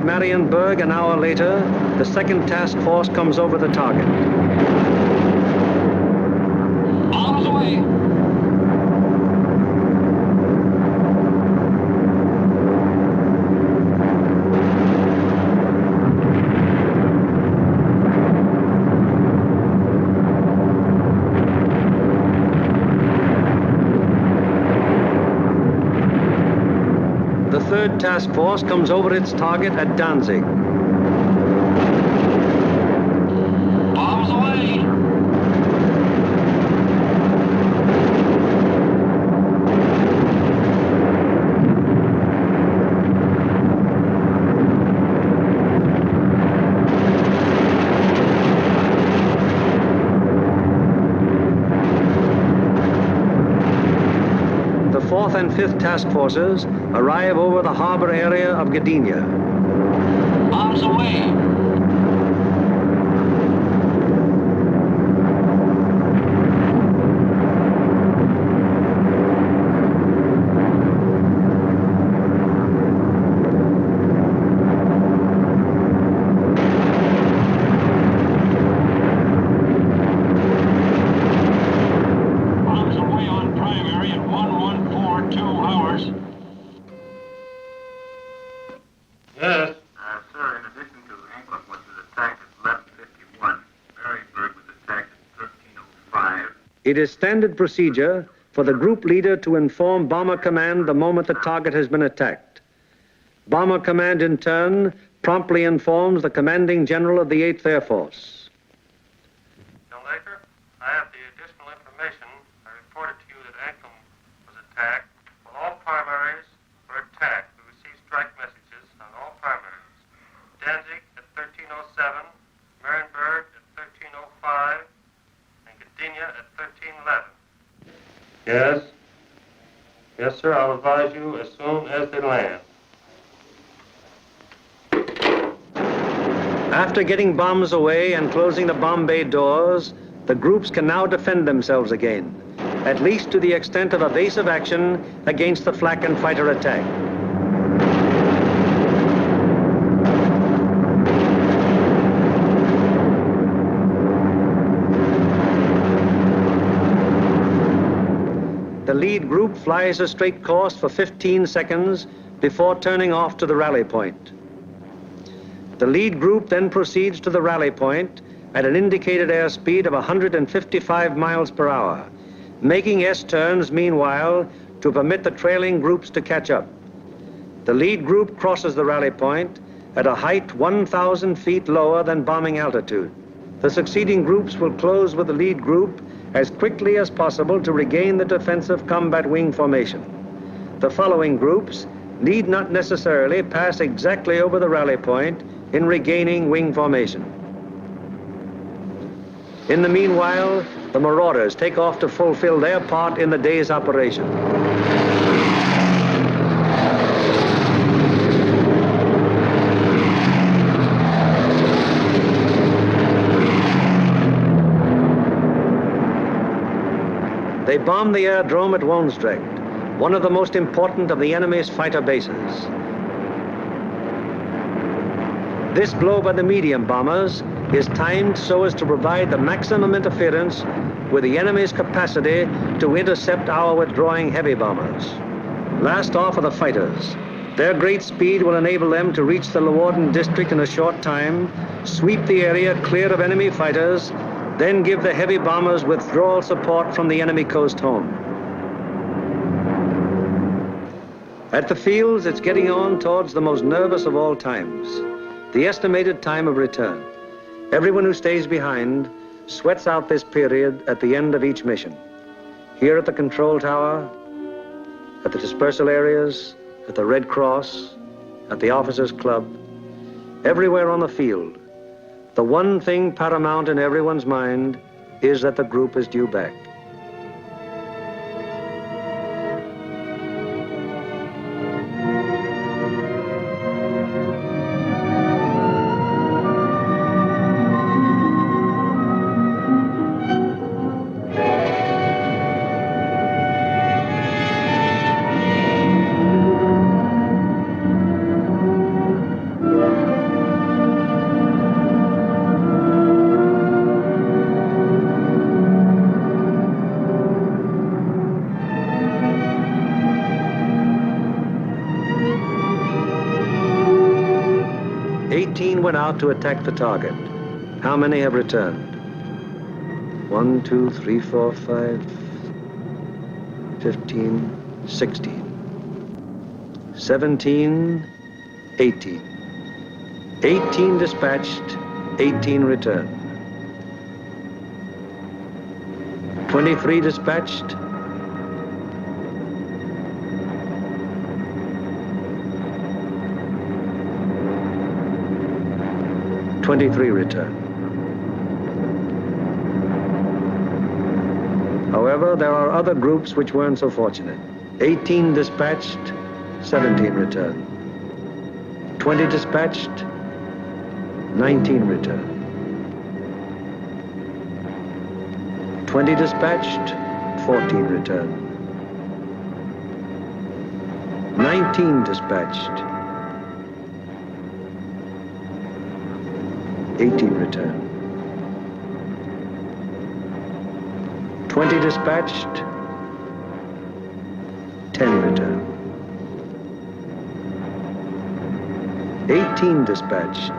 Marienburg, an hour later, the second task force comes over the target. Bombs away. The third task force comes over its target at Danzig. Bombs away. The fourth and fifth task forces arrive over the harbor area of Gdynia. Bombs away. Bombs away on primary at 1142 hours. It is standard procedure for the group leader to inform Bomber Command the moment the target has been attacked. Bomber Command, in turn, promptly informs the commanding general of the 8th Air Force. John Laker, I have the additional information. I reported to you that Anklam was attacked. Well, all primaries were attacked. We received strike messages on all primaries. Danzig at 1307, Marienburg at 1305, and Gdynia at 1311. Yes? Yes, sir. I'll advise you as soon as they land. After getting bombs away and closing the bomb bay doors, the groups can now defend themselves again, at least to the extent of evasive action against the flak and fighter attack. The lead group flies a straight course for 15 seconds before turning off to the rally point. The lead group then proceeds to the rally point at an indicated airspeed of 155 miles per hour, making S-turns meanwhile to permit the trailing groups to catch up. The lead group crosses the rally point at a height 1,000 feet lower than bombing altitude. The succeeding groups will close with the lead group as quickly as possible to regain the defensive combat wing formation. The following groups need not necessarily pass exactly over the rally point in regaining wing formation. In the meanwhile, the Marauders take off to fulfill their part in the day's operation. They bomb the aerodrome at Woensdrecht, one of the most important of the enemy's fighter bases. This blow by the medium bombers is timed so as to provide the maximum interference with the enemy's capacity to intercept our withdrawing heavy bombers. Last off are the fighters. Their great speed will enable them to reach the Leeuwarden district in a short time, sweep the area clear of enemy fighters, then give the heavy bombers withdrawal support from the enemy coast home. At the fields, it's getting on towards the most nervous of all times, the estimated time of return. Everyone who stays behind sweats out this period at the end of each mission. Here at the control tower, at the dispersal areas, at the Red Cross, at the Officers' Club, everywhere on the field, the one thing paramount in everyone's mind is that the group is due back. Went out to attack the target. How many have returned? 1, 2, 3, 4, 5, 15, 16, 17, 18. 18 dispatched, 18 returned. 23 dispatched, 23 returned. However, there are other groups which weren't so fortunate. 18 dispatched, 17 returned. 20 dispatched, 19 returned. 20 dispatched, 14 returned. 19 dispatched, 18 returned. 20 dispatched, 10 returned. 18 dispatched,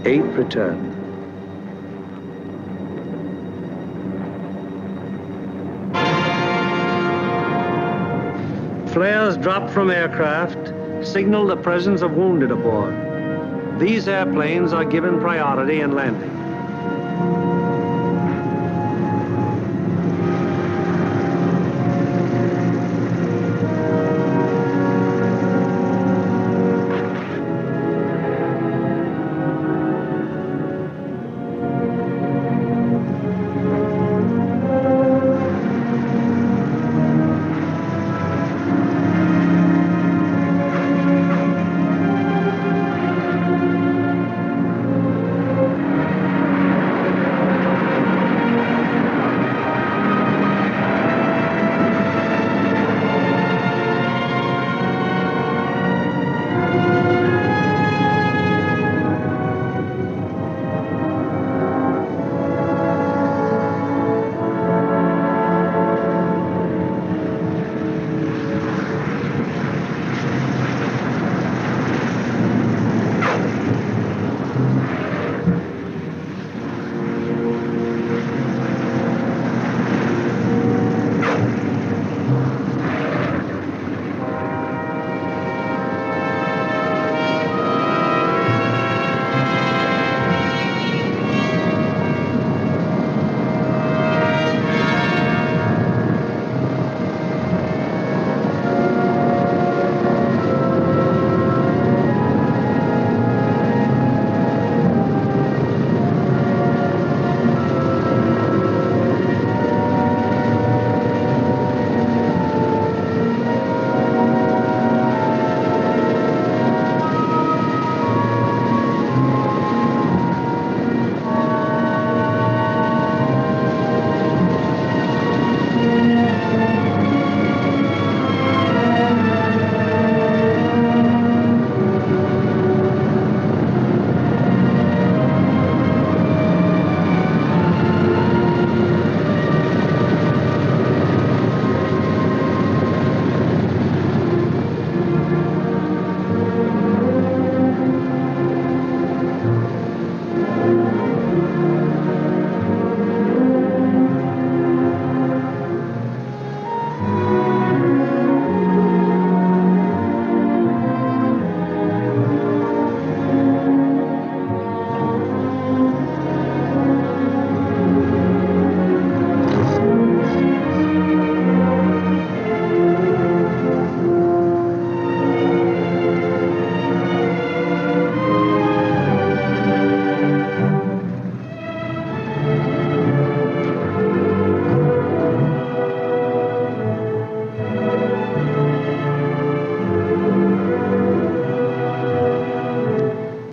8 returned. Flares dropped from aircraft signal the presence of wounded aboard. These airplanes are given priority in landing.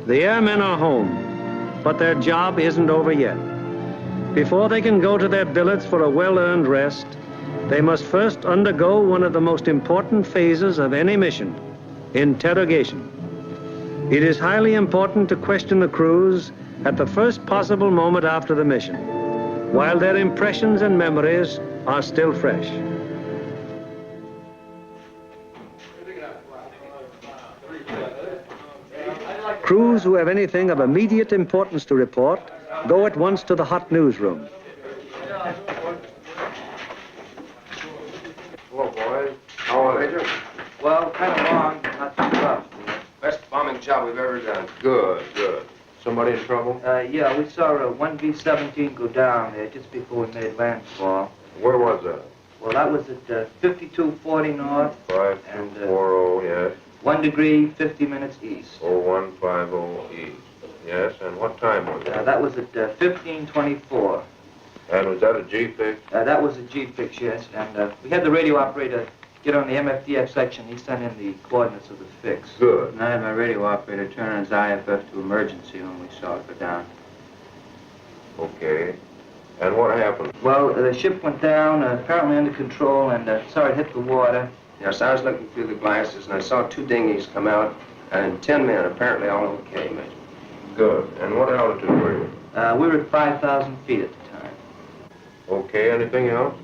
The airmen are home, but their job isn't over yet. Before they can go to their billets for a well-earned rest, they must first undergo one of the most important phases of any mission, interrogation. It is highly important to question the crews at the first possible moment after the mission, while their impressions and memories are still fresh. Crews who have anything of immediate importance to report go at once to the hot newsroom. Hello, boys. How are you? Well, kind of long, but not too rough. Best bombing job we've ever done. Good, good. Somebody in trouble? Yeah, we saw a 1B-17 go down there just before we made landfall. Where was that? Well, that was at 5240 north. 5240, yes. 1 degree, 50 minutes east. 0150 east. Yes, and what time was it? That was at 1524. And was that a G-fix? That was a G-fix, yes. And we had the radio operator get on the MFDF section. He sent in the coordinates of the fix. Good. And I had my radio operator turn on his IFF to emergency when we saw it go down. Okay. And what happened? Well, the ship went down, apparently under control, and saw it hit the water. Yes, I was looking through the glasses, and I saw 2 dinghies come out, and 10 men, apparently all okay, Major. Good. And what altitude were you? We were at 5,000 feet at the time. Okay, anything else?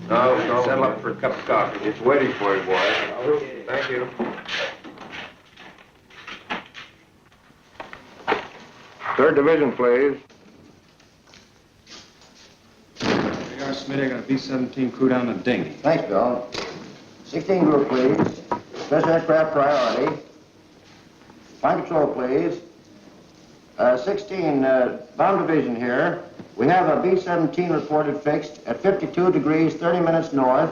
No. Settle up for a cup of coffee. It's waiting for you, boys. Okay. Thank you. Third division, please. We are, Smitty. I got a B-17 crew down the dinghy. Thanks, Bill. 16 group, please. Special aircraft priority. Flight control, please. 16, bomb division here. We have a B-17 reported fixed at 52 degrees, 30 minutes north,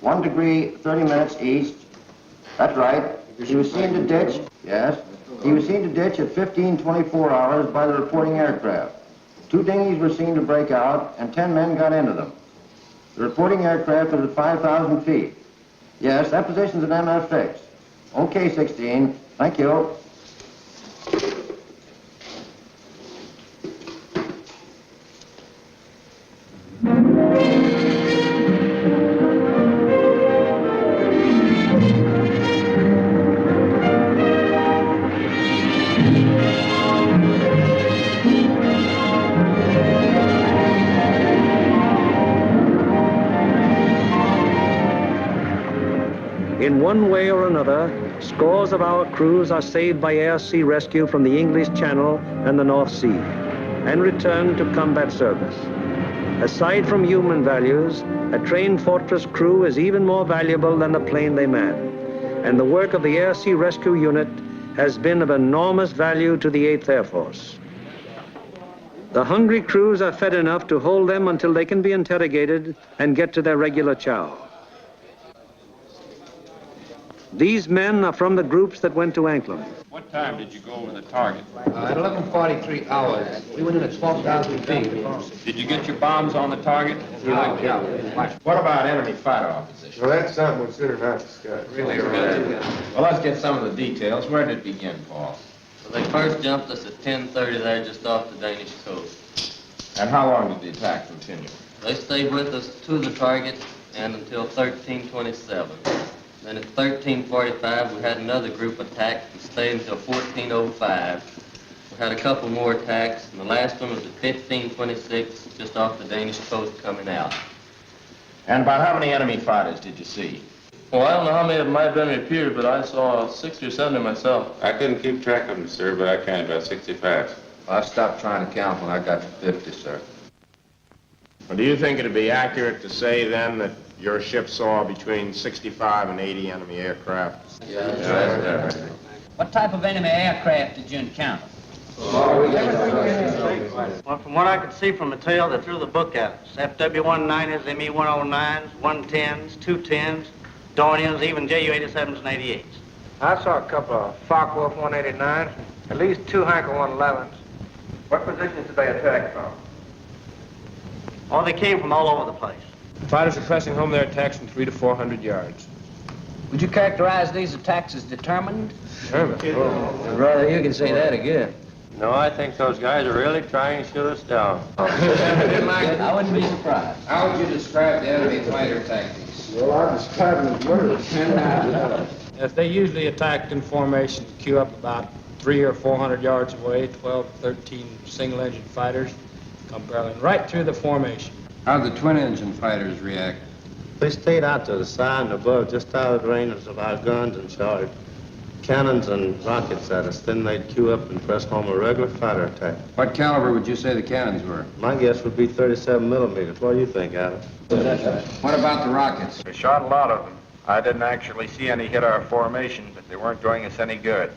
1 degree, 30 minutes east. That's right. He was seen to ditch, yes. He was seen to ditch at 15:24 hours by the reporting aircraft. 2 dinghies were seen to break out, and 10 men got into them. The reporting aircraft is at 5,000 feet. Yes, that position's at MF fixed. Okay, 16. Thank you. In one way or another, scores of our crews are saved by air-sea rescue from the English Channel and the North Sea and returned to combat service. Aside from human values, a trained fortress crew is even more valuable than the plane they man. And the work of the Air-Sea Rescue Unit has been of enormous value to the 8th Air Force. The hungry crews are fed enough to hold them until they can be interrogated and get to their regular chow. These men are from the groups that went to Anklam. What time did you go over the target? At 11:43 hours. We went in at 12,000 feet. Did you get your bombs on the target? Yeah. What about enemy fighter opposition? Well, that's something we consider not discussed. Really? Well, let's get some of the details. Where did it begin, Paul? Well, they first jumped us at 10:30 there just off the Danish coast. And how long did the attack continue? They stayed with us to the target and until 13:27. Then at 13:45, we had another group attack and stayed until 14:05. We had a couple more attacks, and the last one was at 15:26, just off the Danish coast coming out. And about how many enemy fighters did you see? Well, I don't know how many of them might have been repeated, but I saw 60 or 70 myself. I couldn't keep track of them, sir, but I counted about 65. I stopped trying to count when I got to 50, sir. Well, do you think it'd be accurate to say, then, that your ship saw between 65 and 80 enemy aircraft? Yeah. What type of enemy aircraft did you encounter? Well, from what I could see from the tail, they threw the book at us. FW-190s, ME-109s, 110s, 210s, Dorniers, even Ju-87s and 88s. I saw a couple of Focke-Wulf 189s, at least 2 Heinkel 111s. What positions did they attack from? Oh, they came from all over the place. Fighters are pressing home their attacks from 300 to 400 yards. Would you characterize these attacks as determined? Determined? Oh. Brother, you can say that again. No, I think those guys are really trying to shoot us down. I wouldn't be surprised. How would you describe the enemy fighter tactics? Well, I describe them as murderous. Yes, they usually attacked in formation, queue up about 300 or 400 yards away, 12, 13 single-engine fighters, come barreling right through the formation. How'd the twin-engine fighters react? They stayed out to the side and above, just out of the range of our guns, and shot cannons and rockets at us. Then they'd queue up and press home a regular fighter attack. What caliber would you say the cannons were? My guess would be 37 millimeters. What do you think, Adam? What about the rockets? We shot a lot of them. I didn't actually see any hit our formation, but they weren't doing us any good.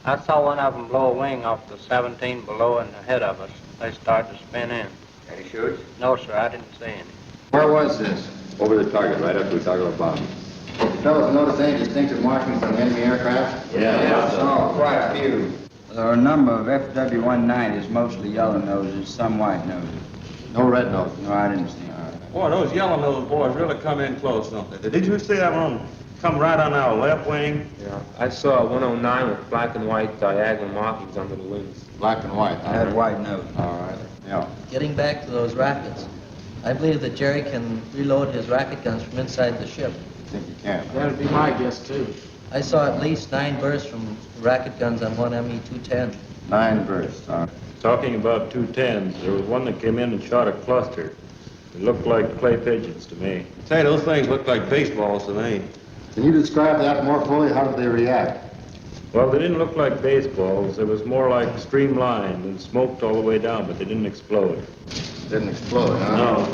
I saw one of them blow a wing off the 17 below and ahead of us. They started to spin in. Any shoots? No, sir, I didn't see any. Where was this? Over the target, right after we toggled our bombs. Fellows notice any distinctive markings on enemy aircraft? Yeah. Oh, quite a few. There are a number of FW-190s, mostly yellow noses, some white noses. No red nose. No, I didn't see. Boy, those yellow-nosed boys really come in close, don't they? Did you see that one come right on our left wing? Yeah, I saw a 109 with black and white diagonal markings under the wings. Black and white. I had white nose. All right. Yeah. Getting back to those rockets, I believe that Jerry can reload his rocket guns from inside the ship. I think you can. That'd be my guess, too. I saw at least 9 bursts from rocket guns on one ME-210. 9 bursts, huh? Talking about 210s, there was one that came in and shot a cluster. It looked like clay pigeons to me. Say, those things look like baseballs to me. Can you describe that more fully? How did they react? Well, they didn't look like baseballs. It was more like streamlined and smoked all the way down, but they didn't explode. Didn't explode, huh? No.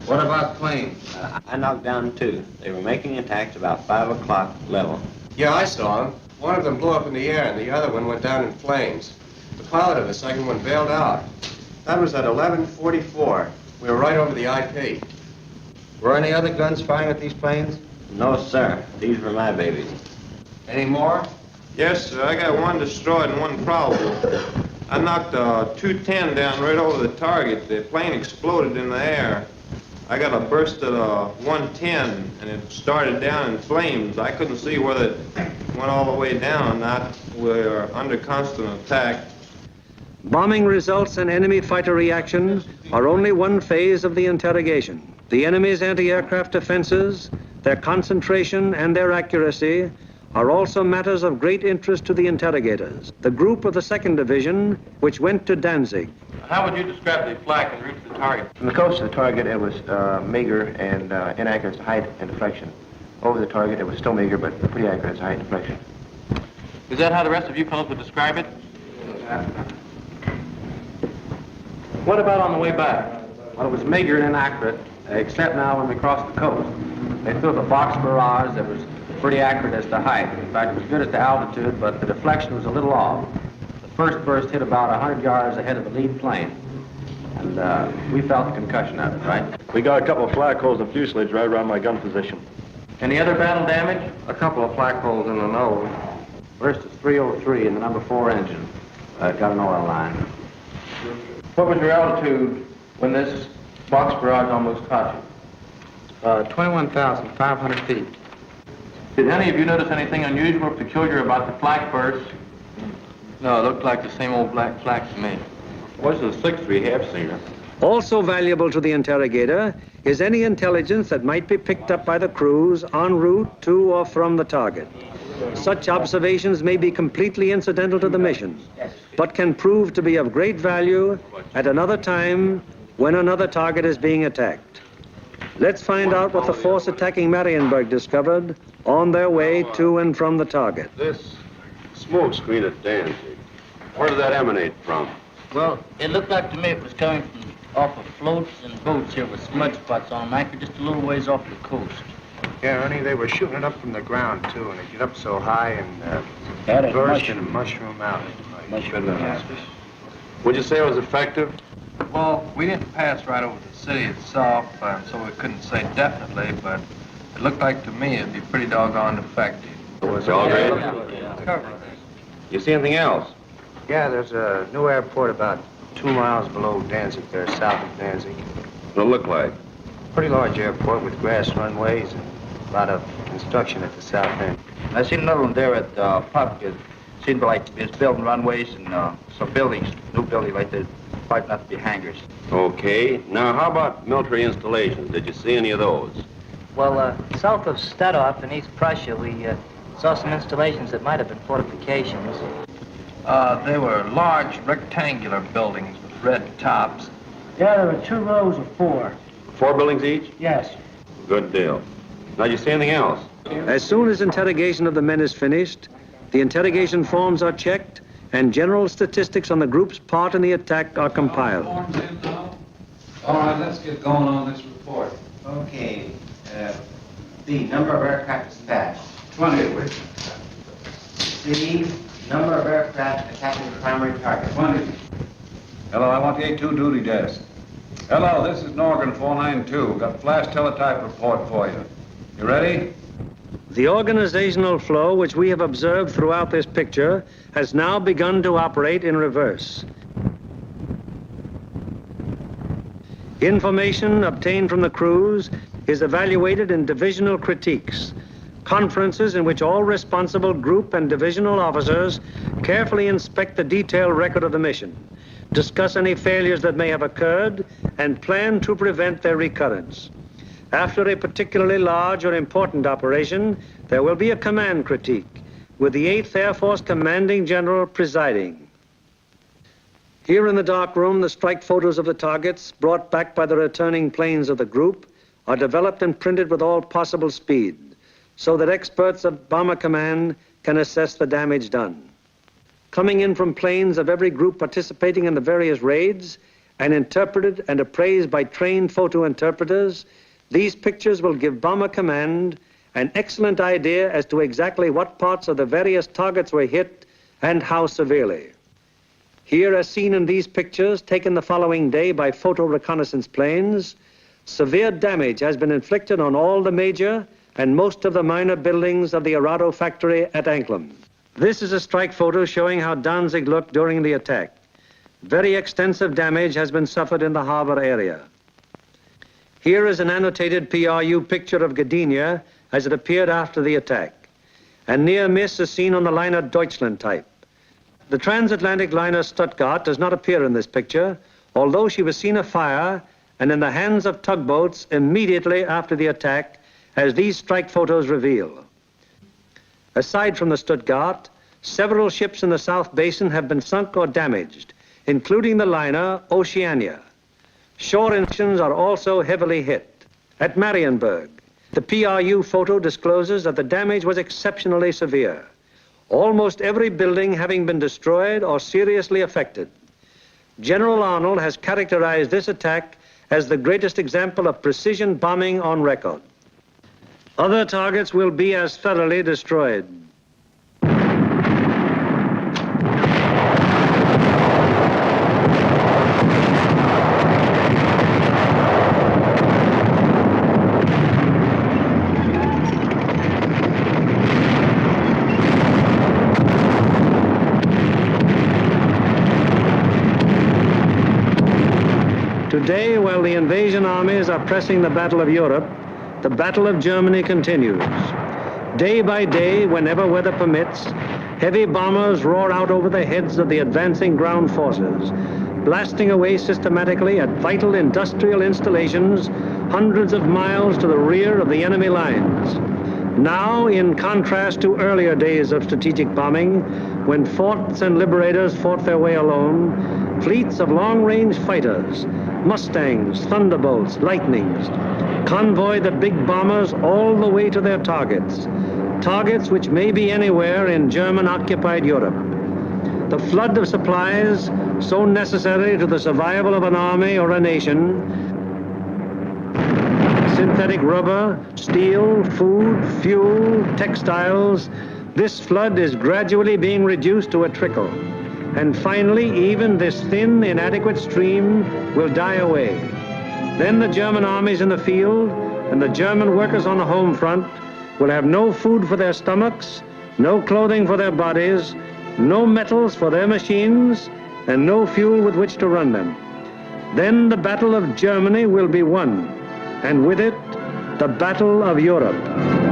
What about planes? I knocked down 2. They were making attacks about 5 o'clock level. Yeah, I saw them. One of them blew up in the air, and the other one went down in flames. The pilot of the second one bailed out. That was at 11:44. We were right over the IP. Were any other guns firing at these planes? No, sir. These were my babies. Any more? Yes, sir. I got one destroyed and one probable. I knocked a 210 down right over the target. The plane exploded in the air. I got a burst at a 110, and it started down in flames. I couldn't see whether it went all the way down or not. We're under constant attack. Bombing results and enemy fighter reaction are only one phase of the interrogation. The enemy's anti-aircraft defenses, their concentration and their accuracy are also matters of great interest to the interrogators. The group of the 2nd Division, which went to Danzig. How would you describe the flak en route to the target? From the coast to the target, it was meager and inaccurate to height and deflection. Over the target, it was still meager, but pretty accurate to height and deflection. Is that how the rest of you fellows would describe it? What about on the way back? Well, it was meager and inaccurate, except now when we crossed the coast. They threw the box barrage that was pretty accurate as to height. In fact, it was good as to altitude, but the deflection was a little off. The first burst hit about 100 yards ahead of the lead plane, and we felt the concussion of it, right? We got a couple of flak holes in the fuselage right around my gun position. Any other battle damage? A couple of flak holes in the nose. First is 303 in the number 4 engine. Got an oil line. What was your altitude when this box barrage almost caught you? 21,500 feet. Did any of you notice anything unusual or peculiar about the flak burst? No, it looked like the same old black flak to me. What's the 6th we have seen her? Also valuable to the interrogator is any intelligence that might be picked up by the crews en route to or from the target. Such observations may be completely incidental to the mission, but can prove to be of great value at another time when another target is being attacked. Let's find out what the force attacking Marienburg discovered on their way to and from the target. This smoke screen at Danzig, where did that emanate from? Well, it looked like to me it was coming from off of floats and boats here with smudge spots on them, anchored just a little ways off the coast. Yeah, Ernie, they were shooting it up from the ground, too, and it get up so high and burst and mushroom out. Would you say it was effective? Well, we didn't pass right over the city itself, so we couldn't say definitely, but it looked like to me it'd be pretty doggone effective. Was all right? You see anything else? Yeah, there's a new airport about 2 miles below Danzig there, south of Danzig. What'd it look like? Pretty large airport with grass runways and a lot of construction at the south end. I seen another one there at Puck. It seemed like it's building runways and some buildings, new building like they're quite not to be hangars. Okay. Now, how about military installations? Did you see any of those? Well, south of Stadthof in East Prussia, we saw some installations that might have been fortifications. They were large rectangular buildings with red tops. Yeah, there were 2 rows of 4. 4 buildings each? Yes. Good deal. Now, you see anything else? As soon as interrogation of the men is finished, the interrogation forms are checked and general statistics on the group's part in the attack are compiled. All right, let's get going on this report. Okay. B, number of aircraft dispatched. 20. C, number of aircraft attacking the primary target. 20. Hello, I want the A2 duty desk. Hello, this is Norgan 492. Got flash teletype report for you. You ready? The organizational flow which we have observed throughout this picture has now begun to operate in reverse. Information obtained from the crews is evaluated in divisional critiques, conferences in which all responsible group and divisional officers carefully inspect the detailed record of the mission, discuss any failures that may have occurred, and plan to prevent their recurrence. After a particularly large or important operation, there will be a command critique, with the 8th Air Force Commanding General presiding. Here in the dark room, the strike photos of the targets brought back by the returning planes of the group are developed and printed with all possible speed, so that experts of Bomber Command can assess the damage done. Coming in from planes of every group participating in the various raids and interpreted and appraised by trained photo interpreters, these pictures will give Bomber Command an excellent idea as to exactly what parts of the various targets were hit and how severely. Here, as seen in these pictures taken the following day by photo reconnaissance planes, severe damage has been inflicted on all the major and most of the minor buildings of the Arado factory at Anklam. This is a strike photo showing how Danzig looked during the attack. Very extensive damage has been suffered in the harbor area. Here is an annotated PRU picture of Gdynia as it appeared after the attack. A near miss is seen on the liner Deutschland type. The transatlantic liner Stuttgart does not appear in this picture, although she was seen afire and in the hands of tugboats immediately after the attack, as these strike photos reveal. Aside from the Stuttgart, several ships in the South Basin have been sunk or damaged, including the liner Oceania. Shore engines are also heavily hit. At Marienburg, the PRU photo discloses that the damage was exceptionally severe, almost every building having been destroyed or seriously affected. General Arnold has characterized this attack as the greatest example of precision bombing on record. Other targets will be as thoroughly destroyed. Today, while the invasion armies are pressing the Battle of Europe, the Battle of Germany continues. Day by day, whenever weather permits, heavy bombers roar out over the heads of the advancing ground forces, blasting away systematically at vital industrial installations hundreds of miles to the rear of the enemy lines. Now, in contrast to earlier days of strategic bombing, when forts and liberators fought their way alone, fleets of long-range fighters, Mustangs, Thunderbolts, Lightnings, convoy the big bombers all the way to their targets, targets which may be anywhere in German-occupied Europe. The flood of supplies, so necessary to the survival of an army or a nation, synthetic rubber, steel, food, fuel, textiles, this flood is gradually being reduced to a trickle. And finally, even this thin, inadequate stream will die away. Then the German armies in the field and the German workers on the home front will have no food for their stomachs, no clothing for their bodies, no metals for their machines, and no fuel with which to run them. Then the Battle of Germany will be won, and with it, the Battle of Europe.